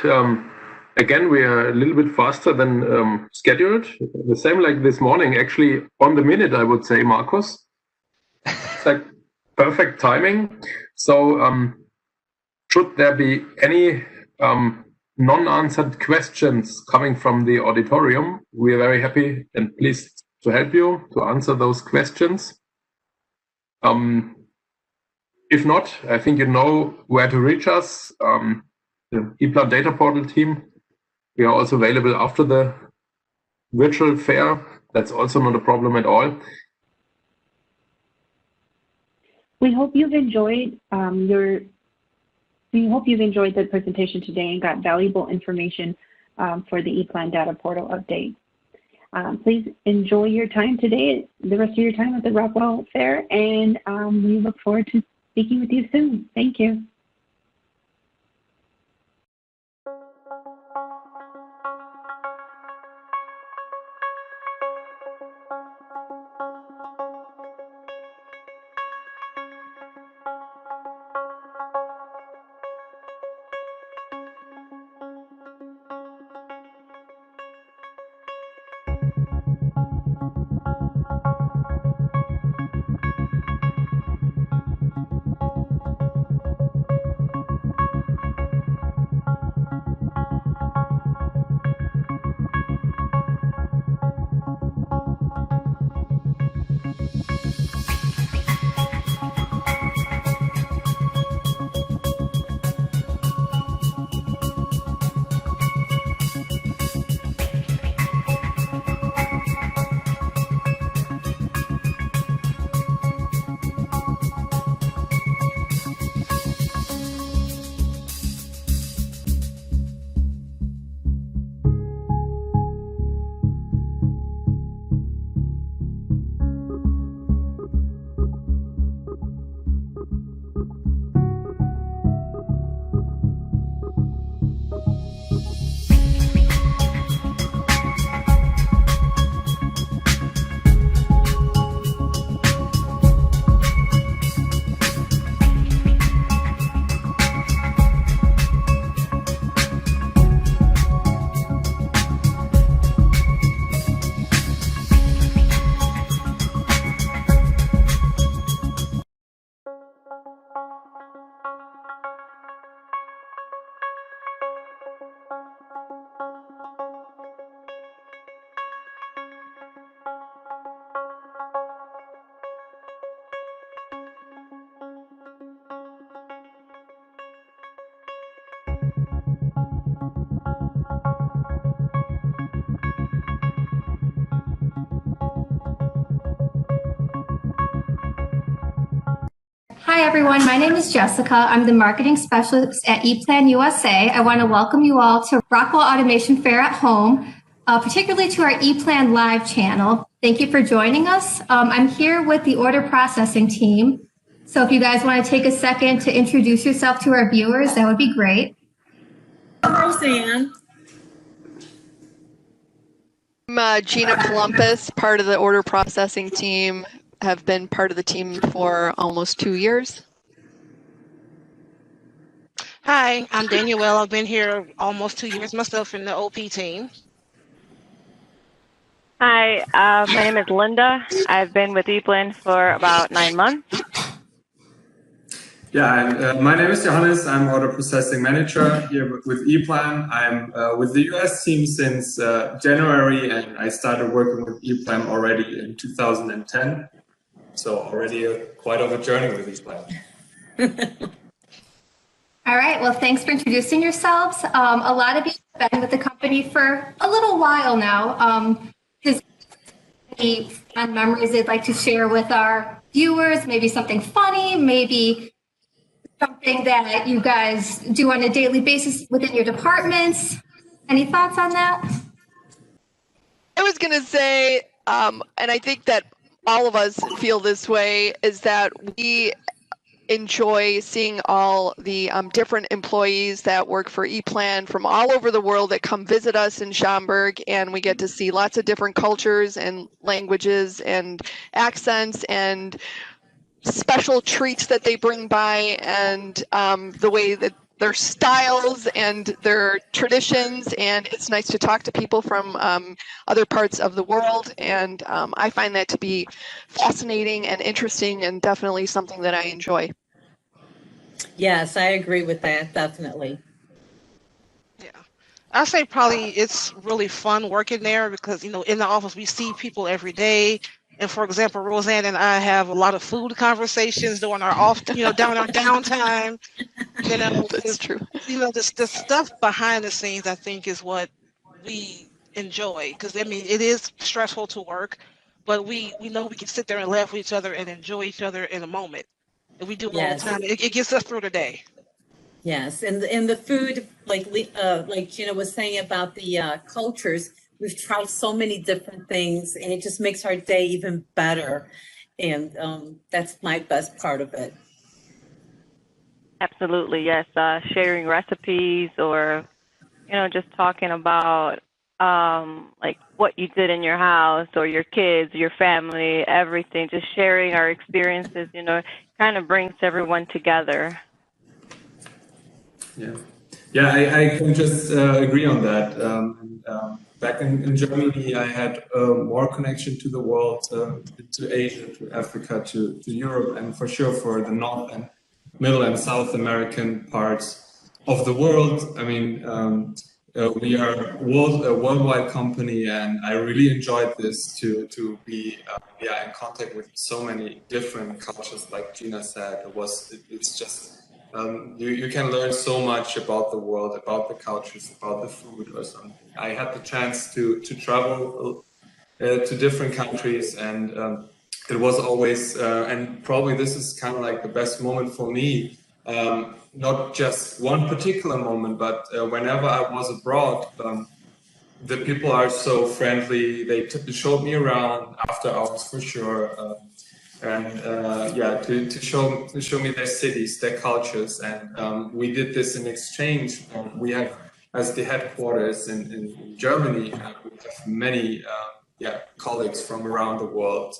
Speaker 4: Again, we are a little bit faster than scheduled. The same like this morning, actually on the minute, I would say, Markus. It's like perfect timing. So should there be any non-answered questions coming from the auditorium, we are very happy and pleased to help you to answer those questions. If not, I think you know where to reach us. The Eplan Data Portal team. We are also available after the virtual fair. That's also not a problem at all.
Speaker 3: We hope you've enjoyed the presentation today and got valuable information for the Eplan Data Portal update. Please enjoy your time today, the rest of your time at the Rockwell Fair, and we look forward to speaking with you soon. Thank you.
Speaker 9: Hi, everyone. My name is Jessica. I'm the marketing specialist at Eplan USA. I want to welcome you all to Rockwell Automation Fair at Home, particularly to our Eplan Live channel. Thank you for joining us. I'm here with the order processing team. So if you guys want to take a second to introduce yourself to our viewers, that would be great.
Speaker 10: Roseanne.
Speaker 11: I'm Gina Columbus, part of the order processing team, have been part of the team for almost 2 years.
Speaker 10: Hi, I'm Danielle. I've been here almost 2 years myself in the OP team.
Speaker 12: Hi, my name is Linda. I've been with Eplan for about 9 months.
Speaker 13: Yeah, my name is Johannes. I'm order processing manager here with Eplan. I'm with the US team since January, and I started working with Eplan already in 2010. So already quite of a journey with Eplan.
Speaker 9: All right. Well, thanks for introducing yourselves. A lot of you have been with the company for a little while now. Just any fun memories they'd like to share with our viewers, maybe something funny, maybe something that you guys do on a daily basis within your departments. Any thoughts on that?
Speaker 11: I was going to say, and I think that all of us feel this way, is that we enjoy seeing all the different employees that work for Eplan from all over the world that come visit us in Schaumburg, and we get to see lots of different cultures and languages and accents and special treats that they bring by, and the way that their styles and their traditions, and it's nice to talk to people from other parts of the world, and I find that to be fascinating and interesting and definitely something that I enjoy.
Speaker 10: Yes, I agree with that, definitely.
Speaker 14: Yeah, I say probably it's really fun working there because, you know, in the office we see people every day. And for example, Roseanne and I have a lot of food conversations during our off, you know, during our downtime. You know,
Speaker 11: that's true.
Speaker 14: You know, the stuff behind the scenes, I think, is what we enjoy. Because I mean, it is stressful to work, but we know we can sit there and laugh with each other and enjoy each other in a moment. And we do it all the time. It gets us through the day.
Speaker 10: Yes, and the food, like Gina was saying about the cultures. We've tried so many different things, and it just makes our day even better. And that's my best part of it.
Speaker 12: Absolutely, yes. Sharing recipes, or, you know, just talking about like what you did in your house or your kids, your family, everything. Just sharing our experiences, you know, kind of brings everyone together.
Speaker 13: Yeah, I can just agree on that. Back in Germany, I had more connection to the world, to Asia, to Africa, to Europe, and for sure for the North and Middle and South American parts of the world. I mean, we are a worldwide company, and I really enjoyed this to be in contact with so many different cultures. Like Gina said, it's just you can learn so much about the world, about the cultures, about the food or something. I had the chance to travel to different countries, and it was always, and probably this is kind of like the best moment for me, not just one particular moment, but whenever I was abroad, the people are so friendly. They showed me around after hours for sure. To show me their cities, their cultures, and we did this in exchange. We have, as the headquarters in Germany, we have many colleagues from around the world.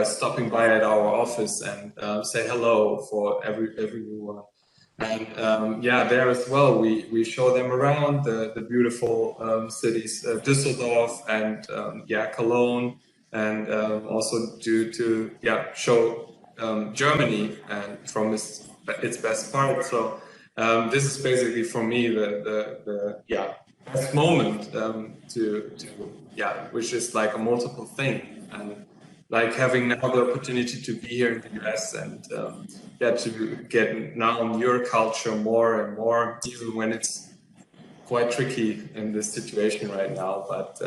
Speaker 13: Stopping by at our office and say hello for everyone. And there as well, we show them around the beautiful cities, Düsseldorf and Cologne. And also to show Germany and from its best part. So this is basically for me the best moment which is like a multiple thing, and like having now the opportunity to be here in the US and to get now your culture more and more, even when it's quite tricky in this situation right now. But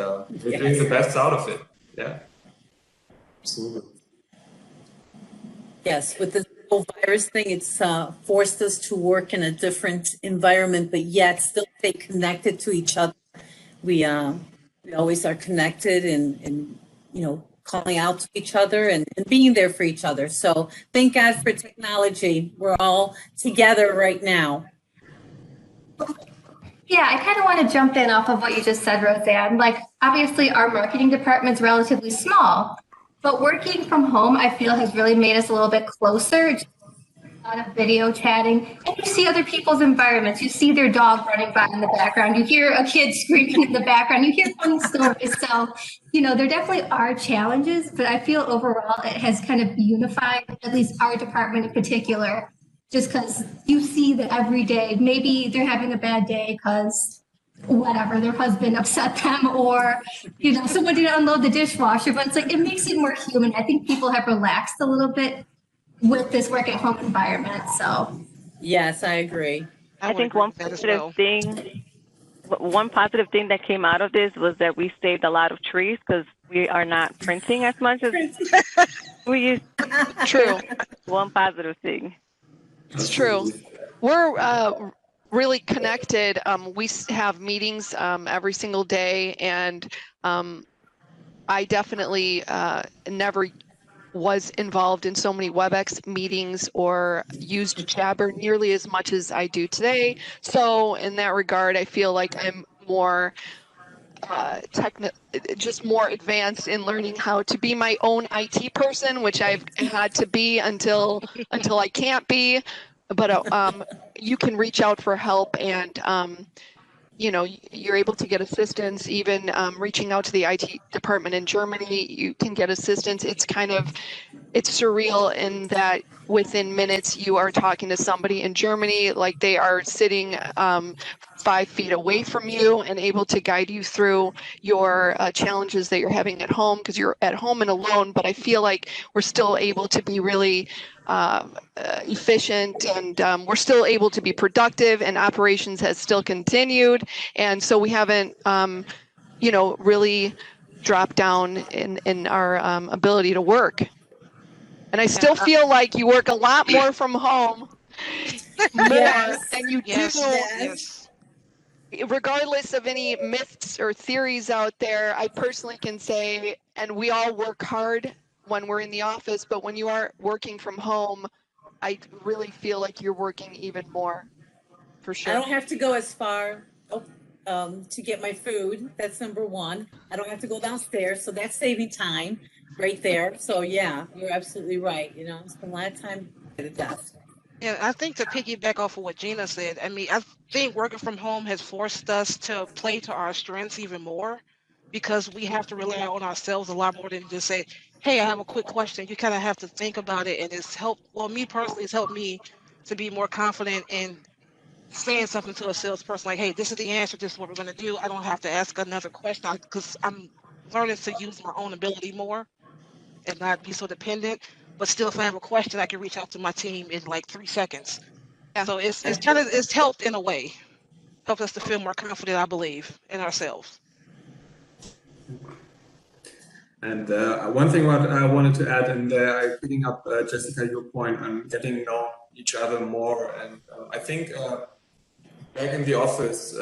Speaker 13: we're doing the best out of it. Yeah. Absolutely.
Speaker 10: Yes, with whole virus thing, it's forced us to work in a different environment, but yet still stay connected to each other. We always are connected and calling out to each other and being there for each other. So thank God for technology. We're all together right now.
Speaker 9: Yeah, I kind of want to jump in off of what you just said, Roseanne. Like, obviously, our marketing department's relatively small, but working from home, I feel, has really made us a little bit closer. Just a lot of video chatting, and you see other people's environments. You see their dog running by in the background. You hear a kid screaming in the background. You hear funny stories. So, there definitely are challenges, but I feel overall it has kind of unified, at least our department in particular, just because you see that every day. Maybe they're having a bad day because whatever, their husband upset them, or someone didn't unload the dishwasher, but it's like it makes it more human. I think people have relaxed a little bit with this work at home environment. So
Speaker 10: yes, I agree.
Speaker 12: I think one positive thing that came out of this was that we saved a lot of trees because we are not printing as much as we used to.
Speaker 11: True.
Speaker 12: One positive thing.
Speaker 11: It's true. We're really connected. We have meetings every single day, and I definitely never was involved in so many WebEx meetings or used Jabber nearly as much as I do today. So in that regard, I feel like I'm more just more advanced in learning how to be my own IT person, which I've had to be until I can't be. But you can reach out for help, and you're able to get assistance. Even reaching out to the IT department in Germany, you can get assistance. It's surreal in that within minutes you are talking to somebody in Germany, like they are sitting 5 feet away from you and able to guide you through your challenges that you're having at home, because you're at home and alone. But I feel like we're still able to be really efficient, and we're still able to be productive, and operations has still continued. And so we haven't, really dropped down in our ability to work. And I still feel like you work a lot more from home more than you do. Regardless of any myths or theories out there, I personally can say, and we all work hard when we're in the office, but when you are working from home, I really feel like you're working even more, for sure.
Speaker 10: I don't have to go as far to get my food. That's number one. I don't have to go downstairs, so that's saving time right there. So yeah, you're absolutely right. Spend a lot of time at the desk.
Speaker 14: Yeah, I think to piggyback off of what Gina said, I mean, I think working from home has forced us to play to our strengths even more, because we have to rely on ourselves a lot more than just say, hey, I have a quick question. You kind of have to think about it, and me personally, it's helped me to be more confident in saying something to a salesperson like, hey, this is the answer, this is what we're going to do. I don't have to ask another question, because I'm learning to use my own ability more and not be so dependent. But still, if I have a question, I can reach out to my team in like 3 seconds. Yeah. So it's helped in a way, helped us to feel more confident, I believe, in ourselves.
Speaker 13: And one thing what I wanted to add, and picking up Jessica, your point on getting to know each other more, and I think back in the office,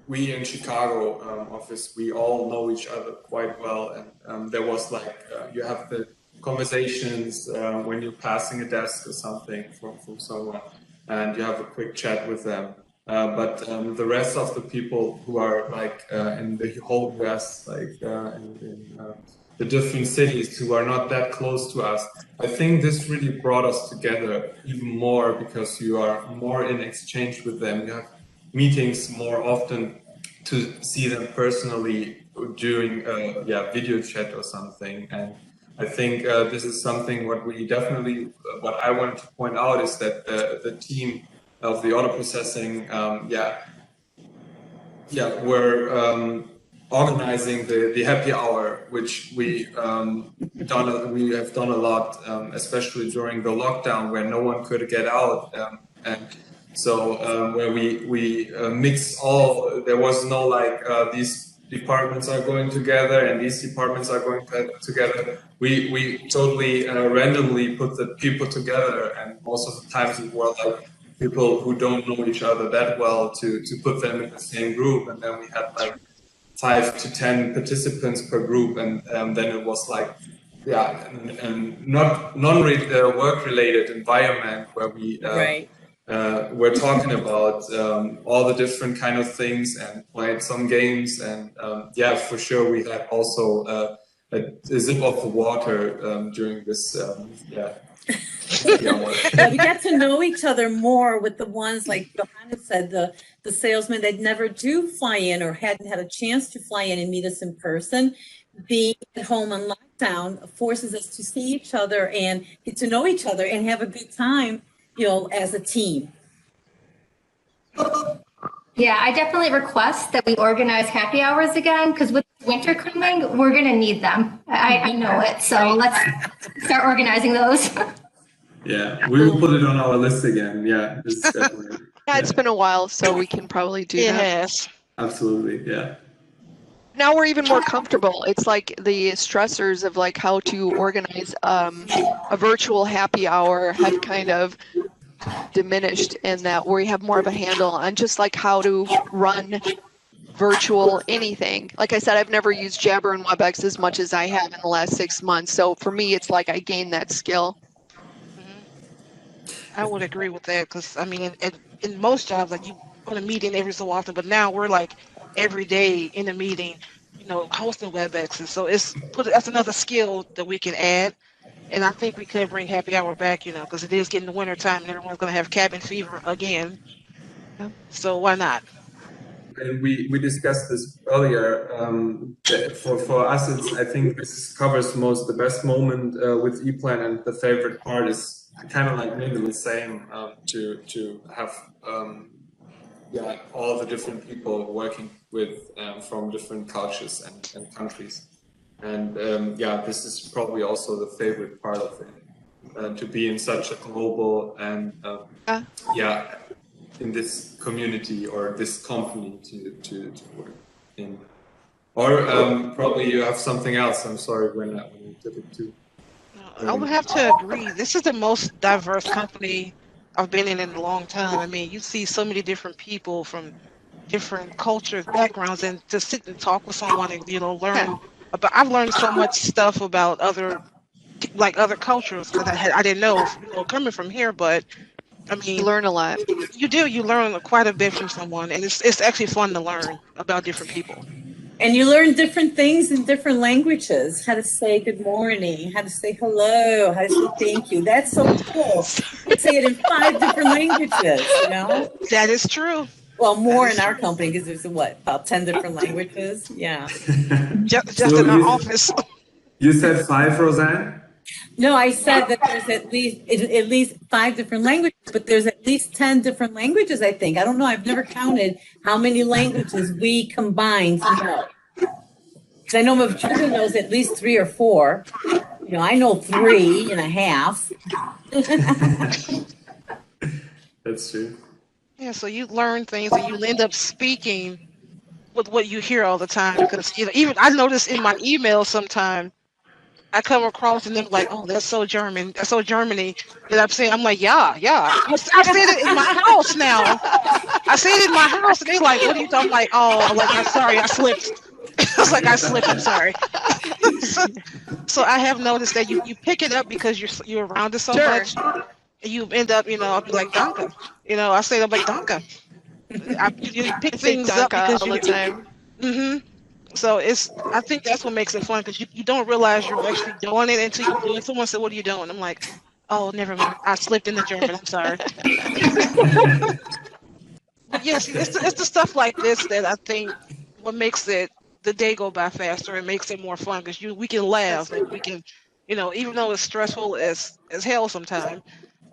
Speaker 13: we in Chicago office, we all know each other quite well, and there was like you have the conversations when you're passing a desk or something from someone, and you have a quick chat with them. But the rest of the people who are like in the whole US, like in the different cities who are not that close to us, I think this really brought us together even more, because you are more in exchange with them. You have meetings more often to see them personally during video chat or something. And I think this is something what I wanted to point out is that the team of the auto processing, we're organizing the happy hour, which we have done a lot, especially during the lockdown where no one could get out, and so where we mix all. There was no like these departments are going together and these departments are going together. We totally randomly put the people together, and most of the times it were like people who don't know each other that well to put them in the same group, and then we had like 5 to 10 participants per group, and then it was like not non-work related environment where we we're talking about all the different kind of things and played some games, and for sure we had also a sip of the water during this
Speaker 10: we got to know each other more with the ones like Johanna said, the salesmen that never do fly in or hadn't had a chance to fly in and meet us in person. Being at home on lockdown forces us to see each other and get to know each other and have a good time, as a team.
Speaker 9: Yeah, I definitely request that we organize happy hours again, because with winter coming, we're going to need them. I know it. So let's start organizing those.
Speaker 13: Yeah, we will put it on our list again. Yeah, it's definitely.
Speaker 11: Yeah, it's been a while, so we can probably do that.
Speaker 14: Yes.
Speaker 13: Absolutely, yeah.
Speaker 11: Now we're even more comfortable. It's like the stressors of like how to organize a virtual happy hour have kind of diminished in that we have more of a handle on just like how to run virtual anything. Like I said, I've never used Jabber and WebEx as much as I have in the last 6 months. So for me, it's like I gained that skill.
Speaker 14: I would agree with that, because I mean, in most jobs, like you go to a meeting every so often, but now we're like every day in a meeting, hosting WebExes. So that's another skill that we can add. And I think we could bring happy hour back, because it is getting the winter time and everyone's going to have cabin fever again. Yeah. So why not?
Speaker 13: And we discussed this earlier. For us, I think this covers the best moment with Eplan, and the favorite part is kind of like maybe the same, to have all the different people working with from different cultures and countries. And this is probably also the favorite part of it, to be in such a global and in this community or this company to work in. Or probably you have something else. I'm sorry when you did it too.
Speaker 14: I would have to agree. This is the most diverse company I've been in a long time. I mean, you see so many different people from different cultures, backgrounds, and to sit and talk with someone and learn about. I've learned so much stuff about other cultures that I didn't know, coming from here. But I mean,
Speaker 11: you learn a lot.
Speaker 14: You do. You learn quite a bit from someone, and it's actually fun to learn about different people.
Speaker 10: And you learn different things in different languages, how to say good morning, how to say hello, how to say thank you. That's so cool. You say it in 5 different languages,
Speaker 14: That is true.
Speaker 10: Well, more in our company, because there's about 10 different languages? Yeah.
Speaker 14: just in our office.
Speaker 13: You said 5, Roseanne?
Speaker 10: No, I said that there's at least 5 different languages, but there's at least 10 different languages, I think. I don't know. I've never counted how many languages we combined to know. Because I know my children knows at least 3 or 4. I know 3 and a half.
Speaker 13: That's true.
Speaker 14: Yeah, so you learn things and you end up speaking with what you hear all the time. Because even I notice in my emails sometimes, I come across and they're like, "Oh, that's so German. That's so Germany." And I'm like, yeah. I said it in my house now. I said it in my house, and they're like, "What are you talking?" I'm like, "Oh, I'm sorry, I slipped." I was like, "I slipped. I'm sorry." so I have noticed that you pick it up because you're around it so much, and you end up, I'll be like, "Danke." I say, "I'm like Danke." You pick things up because
Speaker 11: all the time.
Speaker 14: Mm-hmm. So I think that's what makes it fun, because you don't realize you're actually doing it until you do it. Someone said, "What are you doing?" I'm like, "Oh, never mind. I slipped in the German. I'm sorry." But yes, it's the stuff like this that I think what makes the day go by faster and makes it more fun, because we can laugh and we can, even though it's stressful as hell sometimes,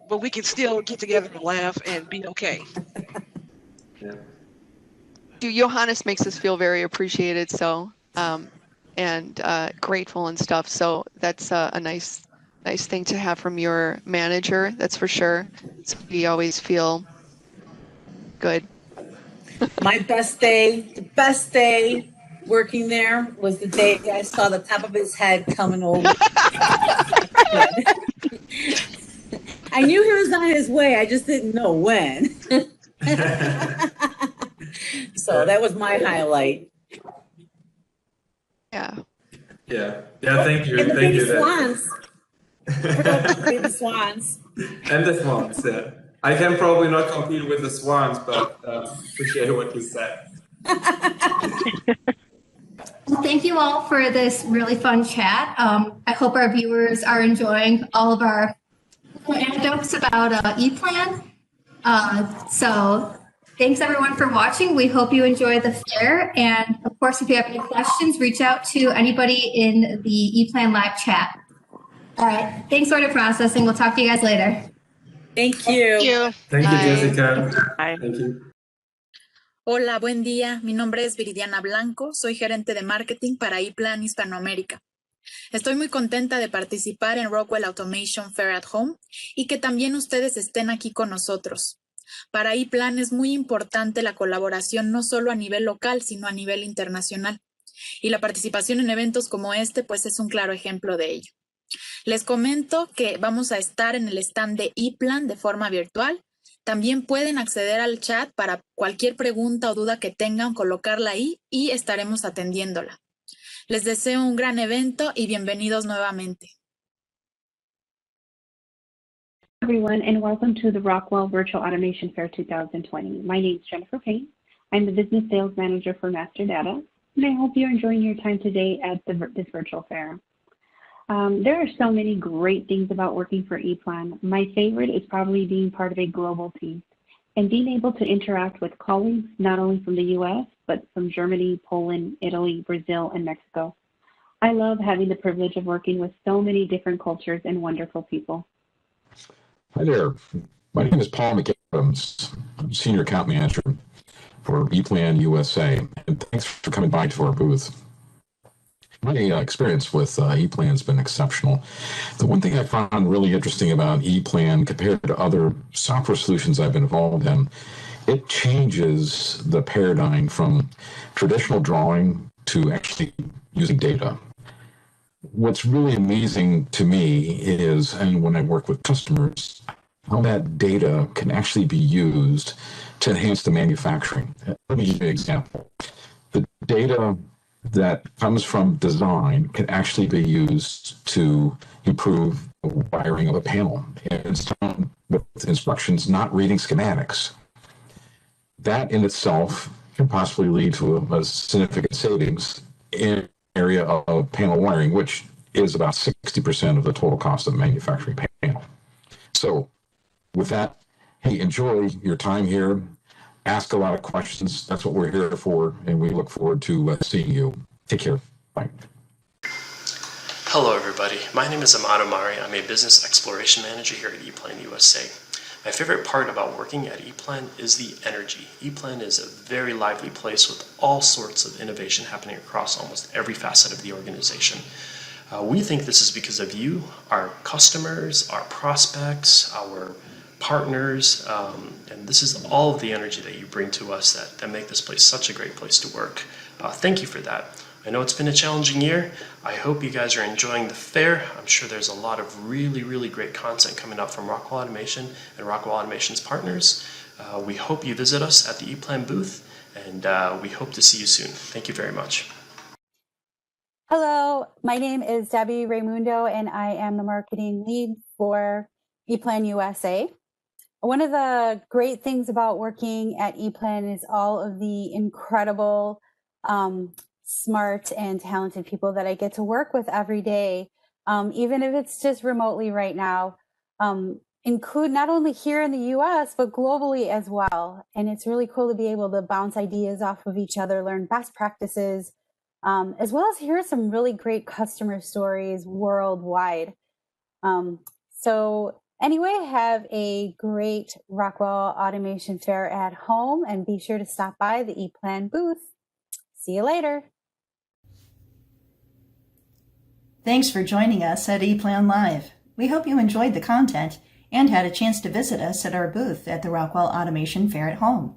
Speaker 14: but we can still get together and laugh and be okay.
Speaker 13: Yeah.
Speaker 11: Johannes makes us feel very appreciated, so and grateful and stuff. So that's a nice thing to have from your manager. That's for sure. So we always feel good.
Speaker 10: My best day, the best day working there was the day I saw the top of his head coming over. I knew he was on his way. I just didn't know when. So that was my highlight.
Speaker 11: Yeah.
Speaker 13: Yeah. Thank you.
Speaker 10: And the
Speaker 13: Thank
Speaker 10: baby
Speaker 13: you.
Speaker 10: swans. I forgot about the baby swans.
Speaker 13: And the swans. Yeah. I can probably not compete with the swans, but appreciate what you said.
Speaker 9: Well, thank you all for this really fun chat. I hope our viewers are enjoying all of our anecdotes about Eplan. So thanks everyone for watching. We hope you enjoy the fair. And of course, if you have any questions, reach out to anybody in the Eplan live chat. All right. Thanks, order processing. We'll talk to you guys later.
Speaker 10: Thank you.
Speaker 13: Thank you,
Speaker 11: Bye.
Speaker 13: Jessica.
Speaker 12: Bye.
Speaker 13: Thank you.
Speaker 15: Hola, buen día. Mi nombre es Viridiana Blanco. Soy gerente de marketing para Eplan Hispanoamérica. Estoy muy contenta de participar en Rockwell Automation Fair at Home y que también ustedes estén aquí con nosotros. Para Eplan es muy importante la colaboración no solo a nivel local, sino a nivel internacional. Y la participación en eventos como este, pues es un claro ejemplo de ello. Les comento que vamos a estar en el stand de Eplan de forma virtual. También pueden acceder al chat para cualquier pregunta o duda que tengan, colocarla ahí y estaremos atendiéndola. Les deseo un gran evento y bienvenidos nuevamente.
Speaker 3: Everyone, and welcome to the Rockwell Virtual Automation Fair 2020. My name is Jennifer Payne. I'm the Business Sales Manager for Master Data, and I hope you're enjoying your time today at this virtual fair. There are so many great things about working for Eplan. My favorite is probably being part of a global team and being able to interact with colleagues not only from the US, but from Germany, Poland, Italy, Brazil, and Mexico. I love having the privilege of working with so many different cultures and wonderful people.
Speaker 16: Hi there. My name is Paul McAdams. I'm Senior Account Manager for Eplan USA, and thanks for coming by to our booth. My experience with Eplan has been exceptional. The one thing I found really interesting about Eplan compared to other software solutions I've been involved in, it changes the paradigm from traditional drawing to actually using data. What's really amazing to me is, and when I work with customers, how that data can actually be used to enhance the manufacturing. Let me give you an example. The data that comes from design can actually be used to improve the wiring of a panel. And it's done with instructions, not reading schematics. That in itself can possibly lead to a significant savings in the area of panel wiring, which is about 60% of the total cost of manufacturing panel. So with that, hey, enjoy your time here. Ask a lot of questions. That's what we're here for, and we look forward to seeing you. Take care. Bye.
Speaker 17: Hello, everybody. My name is Ahmad Omari. I'm a Business Exploration Manager here at Eplan USA. My favorite part about working at Eplan is the energy. Eplan is a very lively place with all sorts of innovation happening across almost every facet of the organization. We think this is because of you, our customers, our prospects, our partners, and this is all of the energy that you bring to us that make this place such a great place to work. Thank you for that. I know it's been a challenging year. I hope you guys are enjoying the fair. I'm sure there's a lot of really great content coming up from Rockwell Automation and Rockwell Automation's partners. We hope you visit us at the Eplan booth, and we hope to see you soon. Thank you very much.
Speaker 18: Hello, my name is Debbie Raymundo, and I am the marketing lead for Eplan USA. One of the great things about working at Eplan is all of the incredible, smart and talented people that I get to work with every day, even if it's just remotely right now, include not only here in the US, but globally as well. And it's really cool to be able to bounce ideas off of each other, learn best practices, as well as hear some really great customer stories worldwide. So anyway, have a great Rockwell Automation Fair at home, and be sure to stop by the Eplan booth. See you later.
Speaker 19: Thanks for joining us at Eplan Live. We hope you enjoyed the content and had a chance to visit us at our booth at the Rockwell Automation Fair at home.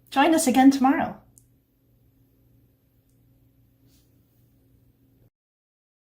Speaker 19: Join us again tomorrow.